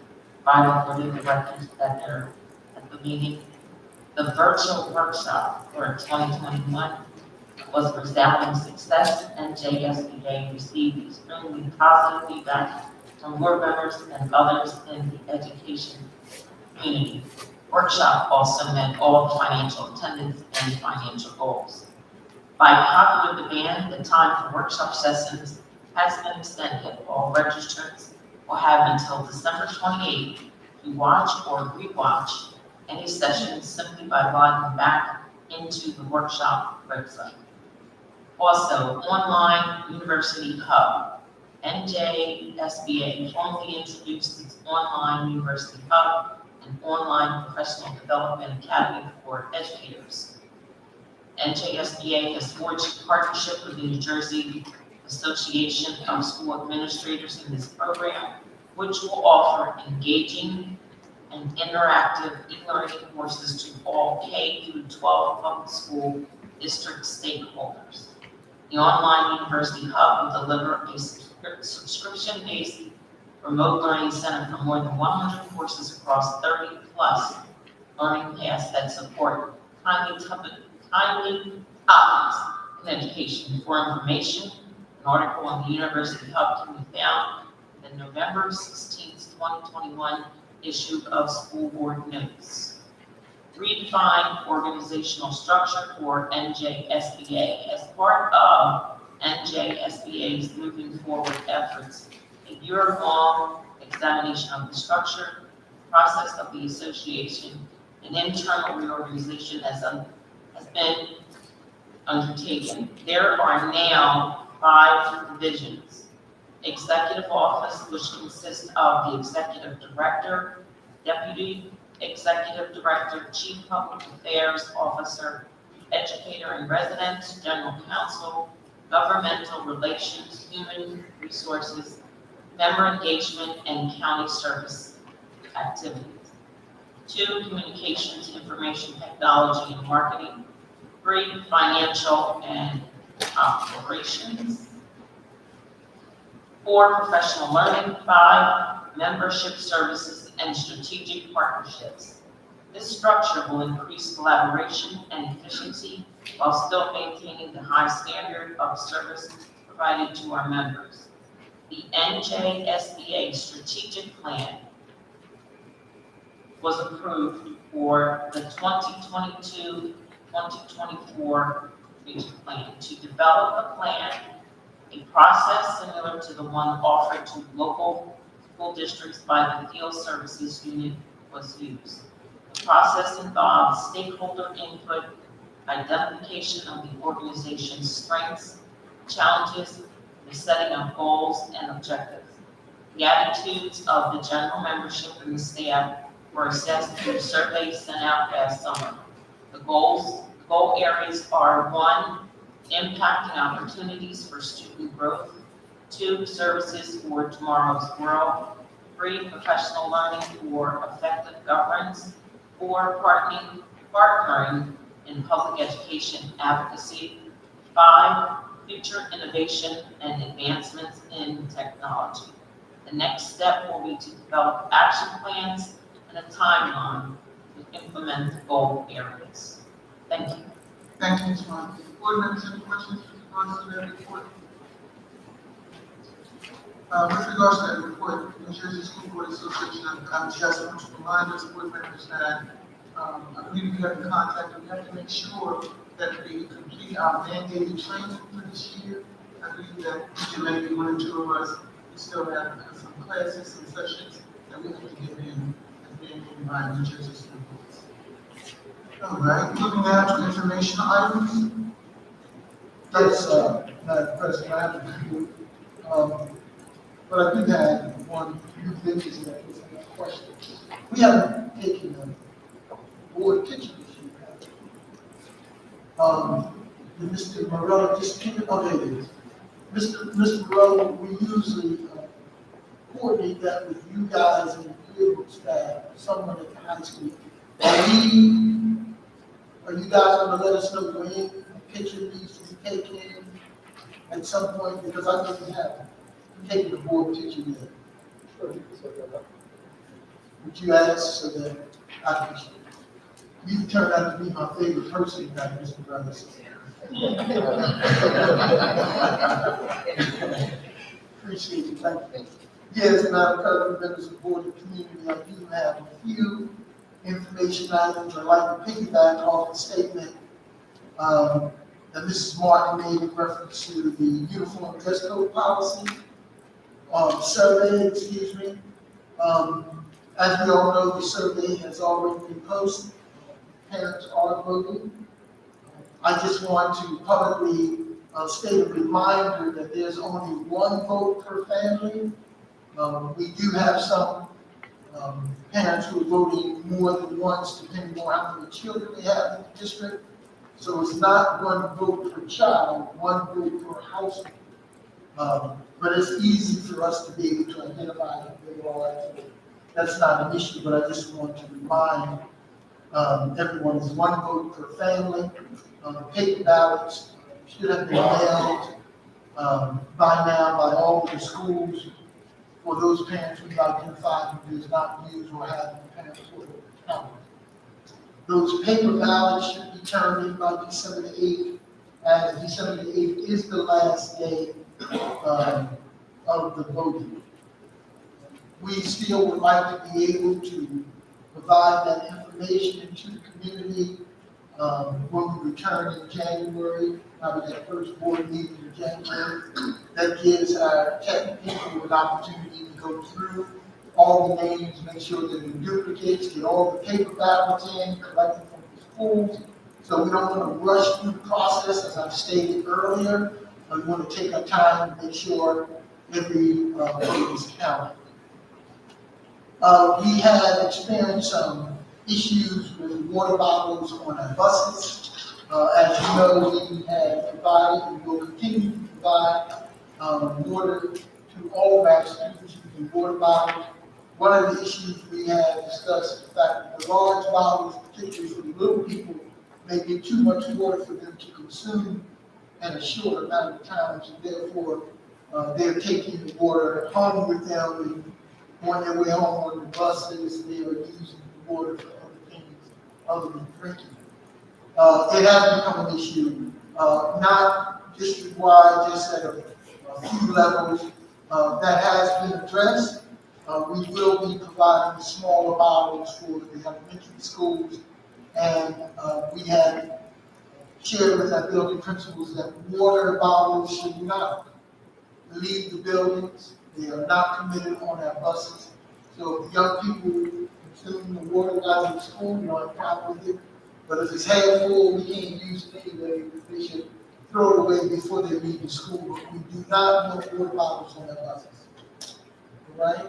by the Board of Directors at the meeting. The virtual workshop for 2021 was a resounding success, and JSBA received extremely positive feedback from board members and others in the education community. Workshop also met all financial attendance and financial goals. By popular demand, the time for workshop sessions has been extended. All registrants will have until December 28th to watch or rewatch any sessions simply by logging back into the workshop website. Also, online University Hub. NJSBA formally introduced its online University Hub, an online professional development academy for educators. NJSBA has forged a partnership with the New Jersey Association of School Administrators in this program, which will offer engaging and interactive e-learning courses to all K-12 public school district stakeholders. The online University Hub will deliver a subscription-based remote learning center for more than 100 courses across 30+ learning paths that support timely topics in education. For information, an article on the University Hub can be found in the November 16, 2021 issue of School Board Notes. Redefined organizational structure for NJSBA. As part of NJSBA's moving forward efforts, a year-long examination of the structure process of the association, an internal reorganization has been undertaken. There are now 5 divisions. Executive office, which consists of the executive director, deputy executive director, chief public affairs officer, educator in residence, general counsel, governmental relations, human resources, member engagement, and county service activities. 2, communications, information technology, and marketing. 3, financial and operations. 4, professional learning. 5, membership services and strategic partnerships. This structure will increase collaboration and efficiency while still maintaining the high standard of service provided to our members. The NJSBA strategic plan was approved for the 2022-2024 strategic plan. To develop a plan, a process similar to the one offered to local school districts by the Field Services Unit was used. The process involved stakeholder input, identification of the organization's strengths, challenges, the setting of goals and objectives. The attitudes of the general membership and the staff were assessed through surveys sent out last summer. The goal areas are: 1, impacting opportunities for student growth; 2, services for tomorrow's world; 3, professional learning for effective governance; 4, partnering in public education advocacy; 5, future innovation and advancements in technology. The next step will be to develop action plans and a timeline to implement the goal areas. Thank you. Thank you, Ms. Martin. Board members, any questions with regards to that report? With regards to that report, New Jersey School Board Association, I'm just want to remind us, board members, that I believe you have in contact, we have to make sure that we complete our mandated training for this year. I believe that each and maybe 1 or 2 of us, we still have some classes, some sessions that we have to get in as mandated by New Jersey School Boards. All right, moving now to informational items. Yes, Madam President, I have a few, but I do have one new business that was a question. We haven't taken a board picture this year, have we? Mr. Morello, just keep it, oh, there it is. Mr. Morello, we usually coordinate that with you guys and the field staff, someone at the high school. Are you guys gonna let us know when the picture needs to be taken at some point? Because I know you haven't taken the board picture yet. Would you ask so that I can, you turned out to be my favorite person tonight, Mr. Brothers. Appreciate you, thank you. Yes, Madam President, members of the board and community, I do have a few information items I'd like to piggyback off the statement that Mrs. Martin made in reference to the uniform dress code policy, survey, excuse me. As we all know, the survey has already been posted. Parents are voting. I just want to publicly state a reminder that there's only 1 vote per family. We do have some parents who are voting more than once, depending on how many children they have in the district. So it's not 1 vote per child, 1 vote per household. But it's easy for us to be able to identify who they are. That's not an issue, but I just want to remind everyone it's 1 vote per family. Paper ballots should have been mailed by now by all of the schools for those parents who identify who does not use or have a parent portal account. Those paper ballots should be turned in by December the 8th, as December the 8th is the last day of the voting. We still would like to be able to provide that information to the community when we return in January, probably that first board meeting in January. That gives our technical people an opportunity to go through all the names, make sure that the duplicates, get all the paper ballots in, collect them from the schools. So we don't want to rush through the process, as I've stated earlier. We want to take our time to make sure every vote is counted. We have experienced some issues with water bottles on our buses. As you know, we have provided and will continue to provide water to all of our students using water bottles. One of the issues we have discussed is the fact that the large bottles, particularly for the little people, may be too much water for them to consume in a short amount of time, so therefore they're taking the water home with them, and on their way home on the buses, they are using the water for other things other than drinking. It has become an issue, not district-wide, just at a few levels. That has been addressed. We will be providing smaller bottles for the elementary schools, and we have shared with our building principals that water bottles should not leave the buildings. They are not permitted on our buses. So if young people consume the water while in school, you don't have a problem with it. But if it's half full, we can't use it anyway. They should throw it away before they leave the school. But we do not want water bottles on our buses. All right?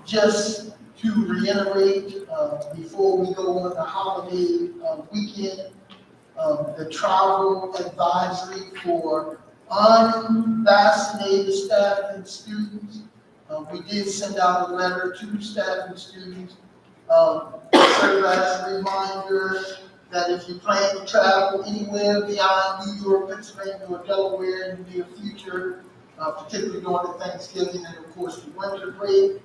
Just to reiterate, before we go on the holiday weekend, the travel advisory for unvaccinated staff and students. We did send out a letter to staff and students. Serve as a reminder that if you plan to travel anywhere beyond New York, Pennsylvania, or Delaware in the near future, particularly during the Thanksgiving and of course the winter break,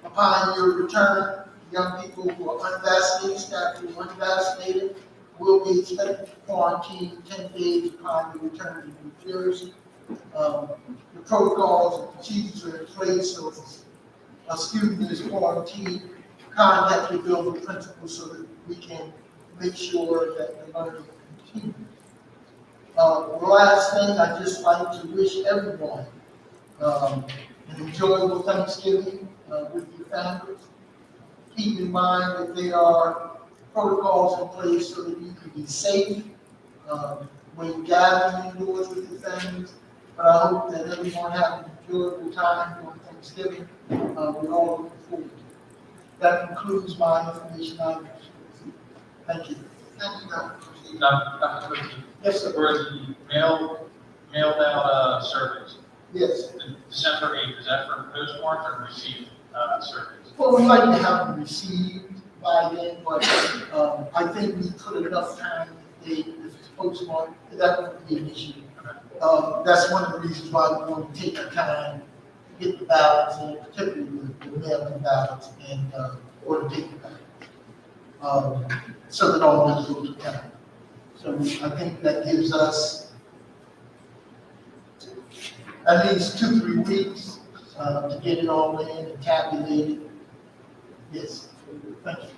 upon your return, young people who are unvaccinated, staff who are unvaccinated, will be expected to quarantine 10 days upon your return to New Jersey. The protocols and procedures are in place, so if a student is quarantined, contact your building principal so that we can make sure that the learning continues. The last thing, I'd just like to wish everyone an enjoyable Thanksgiving with your families. Keep in mind that there are protocols in place so that you can be safe when gathering indoors with your families. But I hope that everyone has an enjoyable time during Thanksgiving. We're all looking forward to it. That concludes my information items. Thank you. Thank you, Dr. Dr. Cookie, Yes, sir. were the mailed out surveys, Yes. December 8th, is that for postmarked or received surveys? Well, we'd like to have them received by then, but I think we put enough time if it's postmarked, that won't be an issue. That's one of the reasons why we want to take our time to get the ballots in, particularly the mail-in ballots and or the paper ballots, so that all those votes are counted. So I think that gives us at least 2-3 weeks to get it all in and tabulated. Yes, thank you.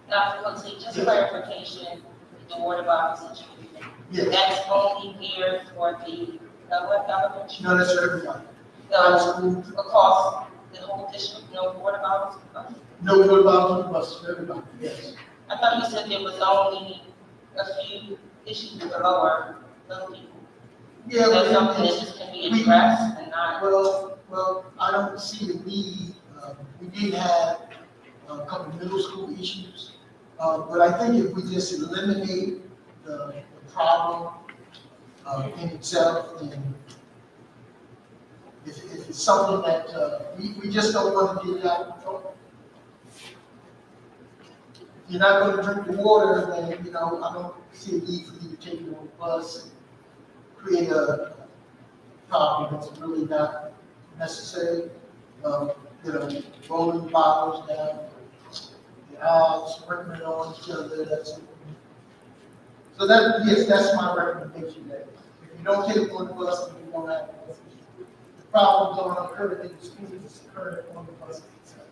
Dr. Quincy, just clarification, the water bottles that you use, Yes. that's only here for the public elementary? No, that's for everybody. So, across the whole district, no water bottles? No water bottles on the bus for everybody, yes. I thought you said there was only a few issues with the lower people. Yeah, That's something that just can be addressed and not. Well, I don't see the need. We did have a couple of middle school issues, but I think if we just eliminate the problem in itself, and if it's something that we just don't want to get out of control. If you're not going to drink the water, then I don't see a need for you to take it on the bus and create a problem that's really not necessary. Rolling bottles down the aisle, sprinkling on each other, so that's my recommendation there. If you don't take it on the bus, then you won't have the problems don't occur in the schools, it's occurring on the bus itself.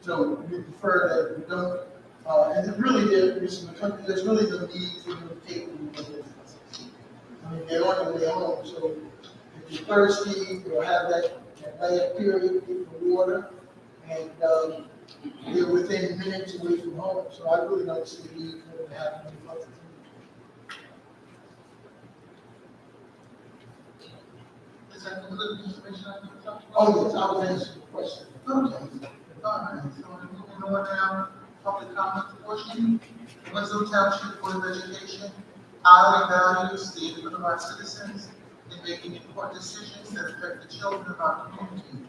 So we prefer that we don't, and there's really no need for you to take it on the bus. I mean, they're on their way home, so if you're thirsty, you'll have that last period, get the water, and, you're within minutes away from home, so I really don't see the need for them to have any other food. Is that concluded, Mr. Commissioner? Oh, yes, I was answering the question. Okay, all right, so we're moving on now, public comment portion. Winslow Township Board of Education highly values the input of our citizens in making important decisions that affect the children of our community.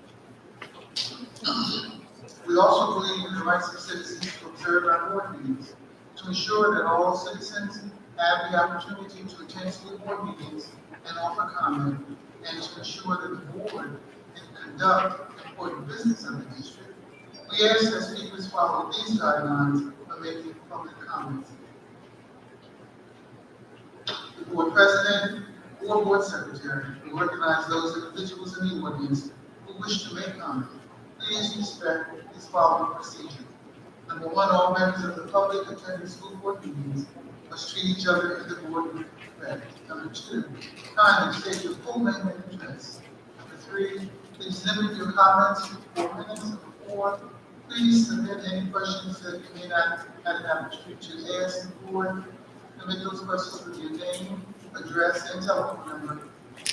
We also believe in the rights of citizens to observe our board meetings, to ensure that all citizens have the opportunity to attend school board meetings and offer comment, and to ensure that the board can conduct important business of the district. We ask that speakers follow these guidelines when making public comments. The board president or board secretary will recognize those individuals in the audience who wish to make comment. Please respect this following procedure. Number one, all members of the public attending school board meetings must treat each other in the board with respect. Number two, kindly state your full name and address. Number three, please limit your comments to 4 minutes. Number four, please submit any questions that you may not have an opportunity to ask the board. Submit those questions with your name, address, and telephone number.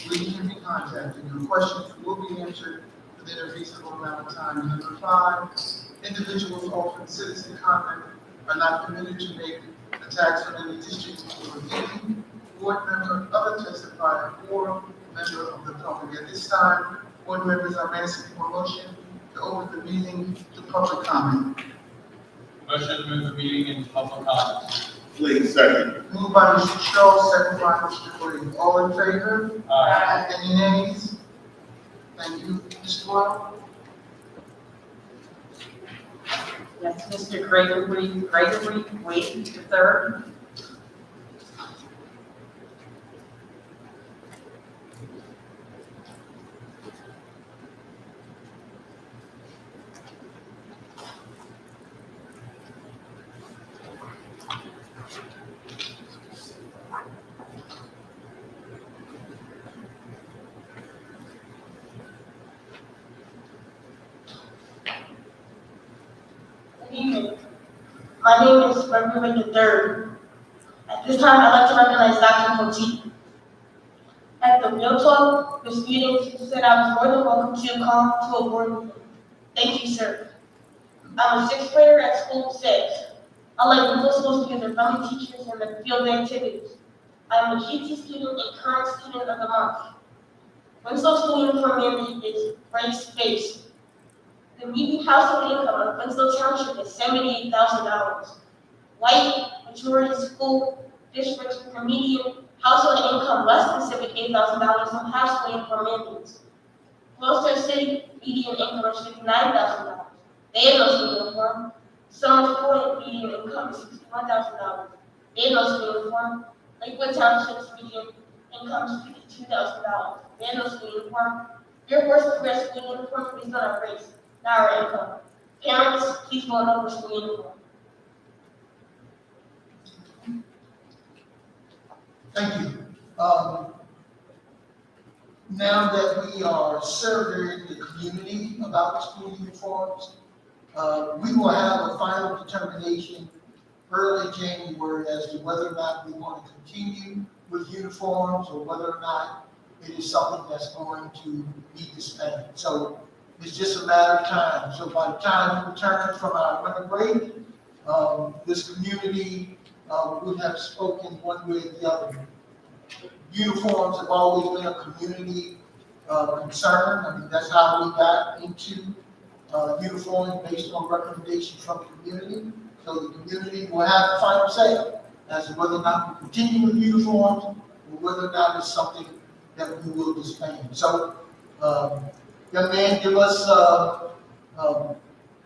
We can be contacted. Your questions will be answered within a reasonable amount of time. And number five, individuals offering citizen comment are not permitted to make attacks on any district or meeting, board member, other testifier, or member of the public. At this time, board members are asking for a motion to open the meeting to public comment. Motion to move the meeting into public comment. Please, second. Moved by Mr. Shaw, second by Mr. Green. All in favor? Aye. Any nays? Thank you, Mr. Rowe. Yes, Mr. Gregory Wade the third. Good evening. My name is Gregory III. At this time, I'd like to recognize Dr. Motif. At the Real Talk, the students said I was more than welcome to come to a board meeting. Thank you, sir. I'm a sixth grader at School 6. I like Winslow schools because they're friendly teachers and the field activities. I'm a GT student and current student of the month. Winslow school uniform mandate is race-based. The median household income of Winslow Township is $78,000. White majority school districts with a median household income less than $78,000 and household income mandates. Gloucester City median income is $59,000. They have no school uniform. Summers Point median income is $61,000. They have no school uniform. Lakewood Township's median income is $52,000. They have no school uniform. Your forced to wear school uniform based on our race, not our income. Parents, please vote no for school uniform. Thank you. Now that we are surveying the community about school uniforms, we will have a final determination early January as to whether or not we want to continue with uniforms or whether or not it is something that's going to be disbanded. So it's just a matter of time. So by the time we return from our winter break, this community would have spoken one way or the other. Uniforms have always been a community concern. I mean, that's how we got into uniforms based on recommendations from the community. So the community will have the final say as to whether or not we continue with uniforms or whether or not it's something that we will disband. So, young man, give us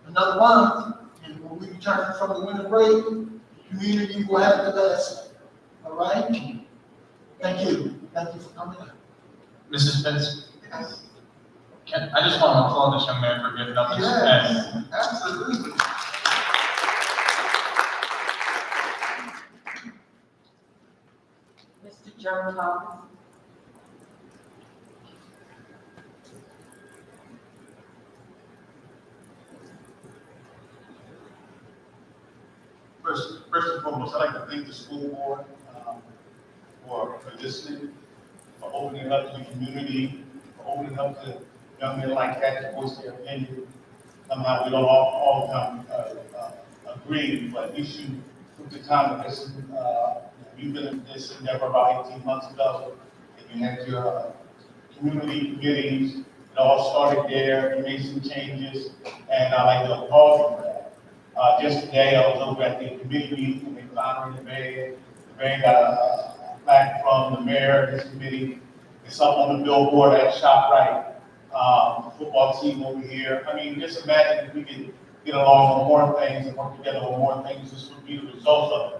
another month, and when we return from the winter break, the community will have the best. All right? Thank you. Thank you for coming in. Mrs. Spence, Yes, I just want to applaud this young man for giving up his yes, pen. absolutely. Mr. Chairman Thomas. First and foremost, I'd like to thank the school board for listening, for opening up to the community, for opening up to young men like that to voice their opinion. Somehow we don't all the time agree, but you should took the time to listen. You've been in this endeavor about 18 months ago, and you had your community committees. It all started there. You made some changes, and I like to applaud you for that. Just today, I was over at the committee meeting, and they honoring the mayor. The mayor got a plaque from the mayor of this committee. It's up on the billboard at ShopRite. Football team over here. I mean, just imagine if we could get along on more things and work together on more things. This would be the result of it.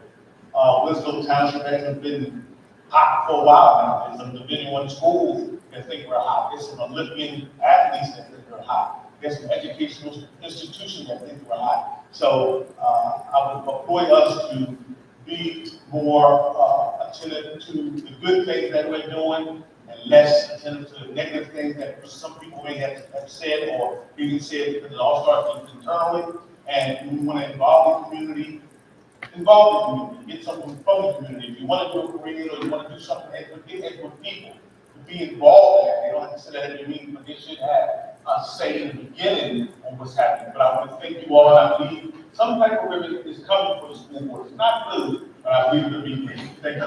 Winslow Township hasn't been hot for a while now. There's some Division I schools that think we're hot. There's some Olympian athletes that think we're hot. There's some educational institutions that think we're hot. So I would appoint us to be more attentive to the good things that we're doing and less attentive to the negative things that some people may have said or even said, because it all starts internally. And we want to involve the community, get something from the community. If you want to do a parade or you want to do something with people, to be involved in that. They don't have to say that at your meeting, but they should have a say in the beginning on what's happening. But I want to thank you all, and I believe some type of ribbon is coming for the school board. It's not blue, but I believe it'll be green. Thank you.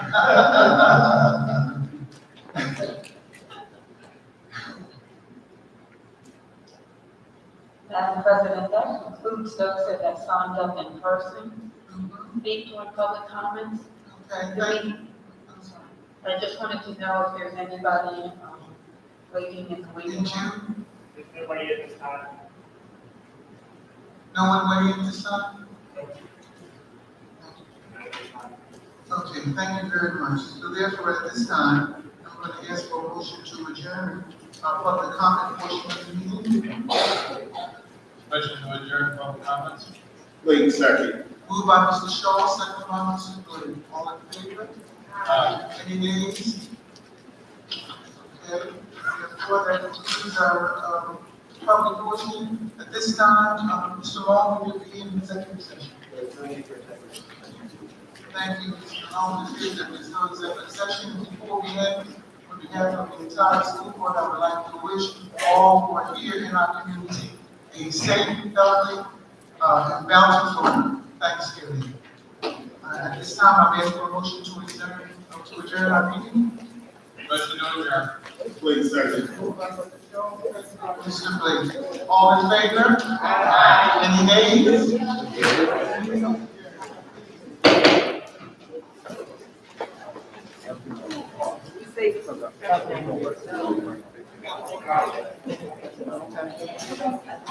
Madam President, that concludes those that have signed up in person. Speak during public comments. Okay, I just wanted to know if there's anybody waiting in the waiting room. There's nobody at this time. no one waiting this time? Okay, thank you very much. So therefore, at this time, I'm going to ask for a motion to adjourn our public comment portion of the meeting. Motion to adjourn public comments. Wait, second. Moved by Mr. Shaw, second by Mr. Blue. All in favor? Any nays? Okay, therefore, that concludes our public portion. At this time, Mr. Long will be in executive session. Thank you, Mr. Long. This is the executive session. Before we end, on behalf of the entire school board, I would like to wish all who are here in our community a safe, healthy, and bountiful Thanksgiving. At this time, I'm asking for a motion to adjourn our meeting. Motion to adjourn. Please, second. Mr. Blake, all in favor? Any nays? Safe.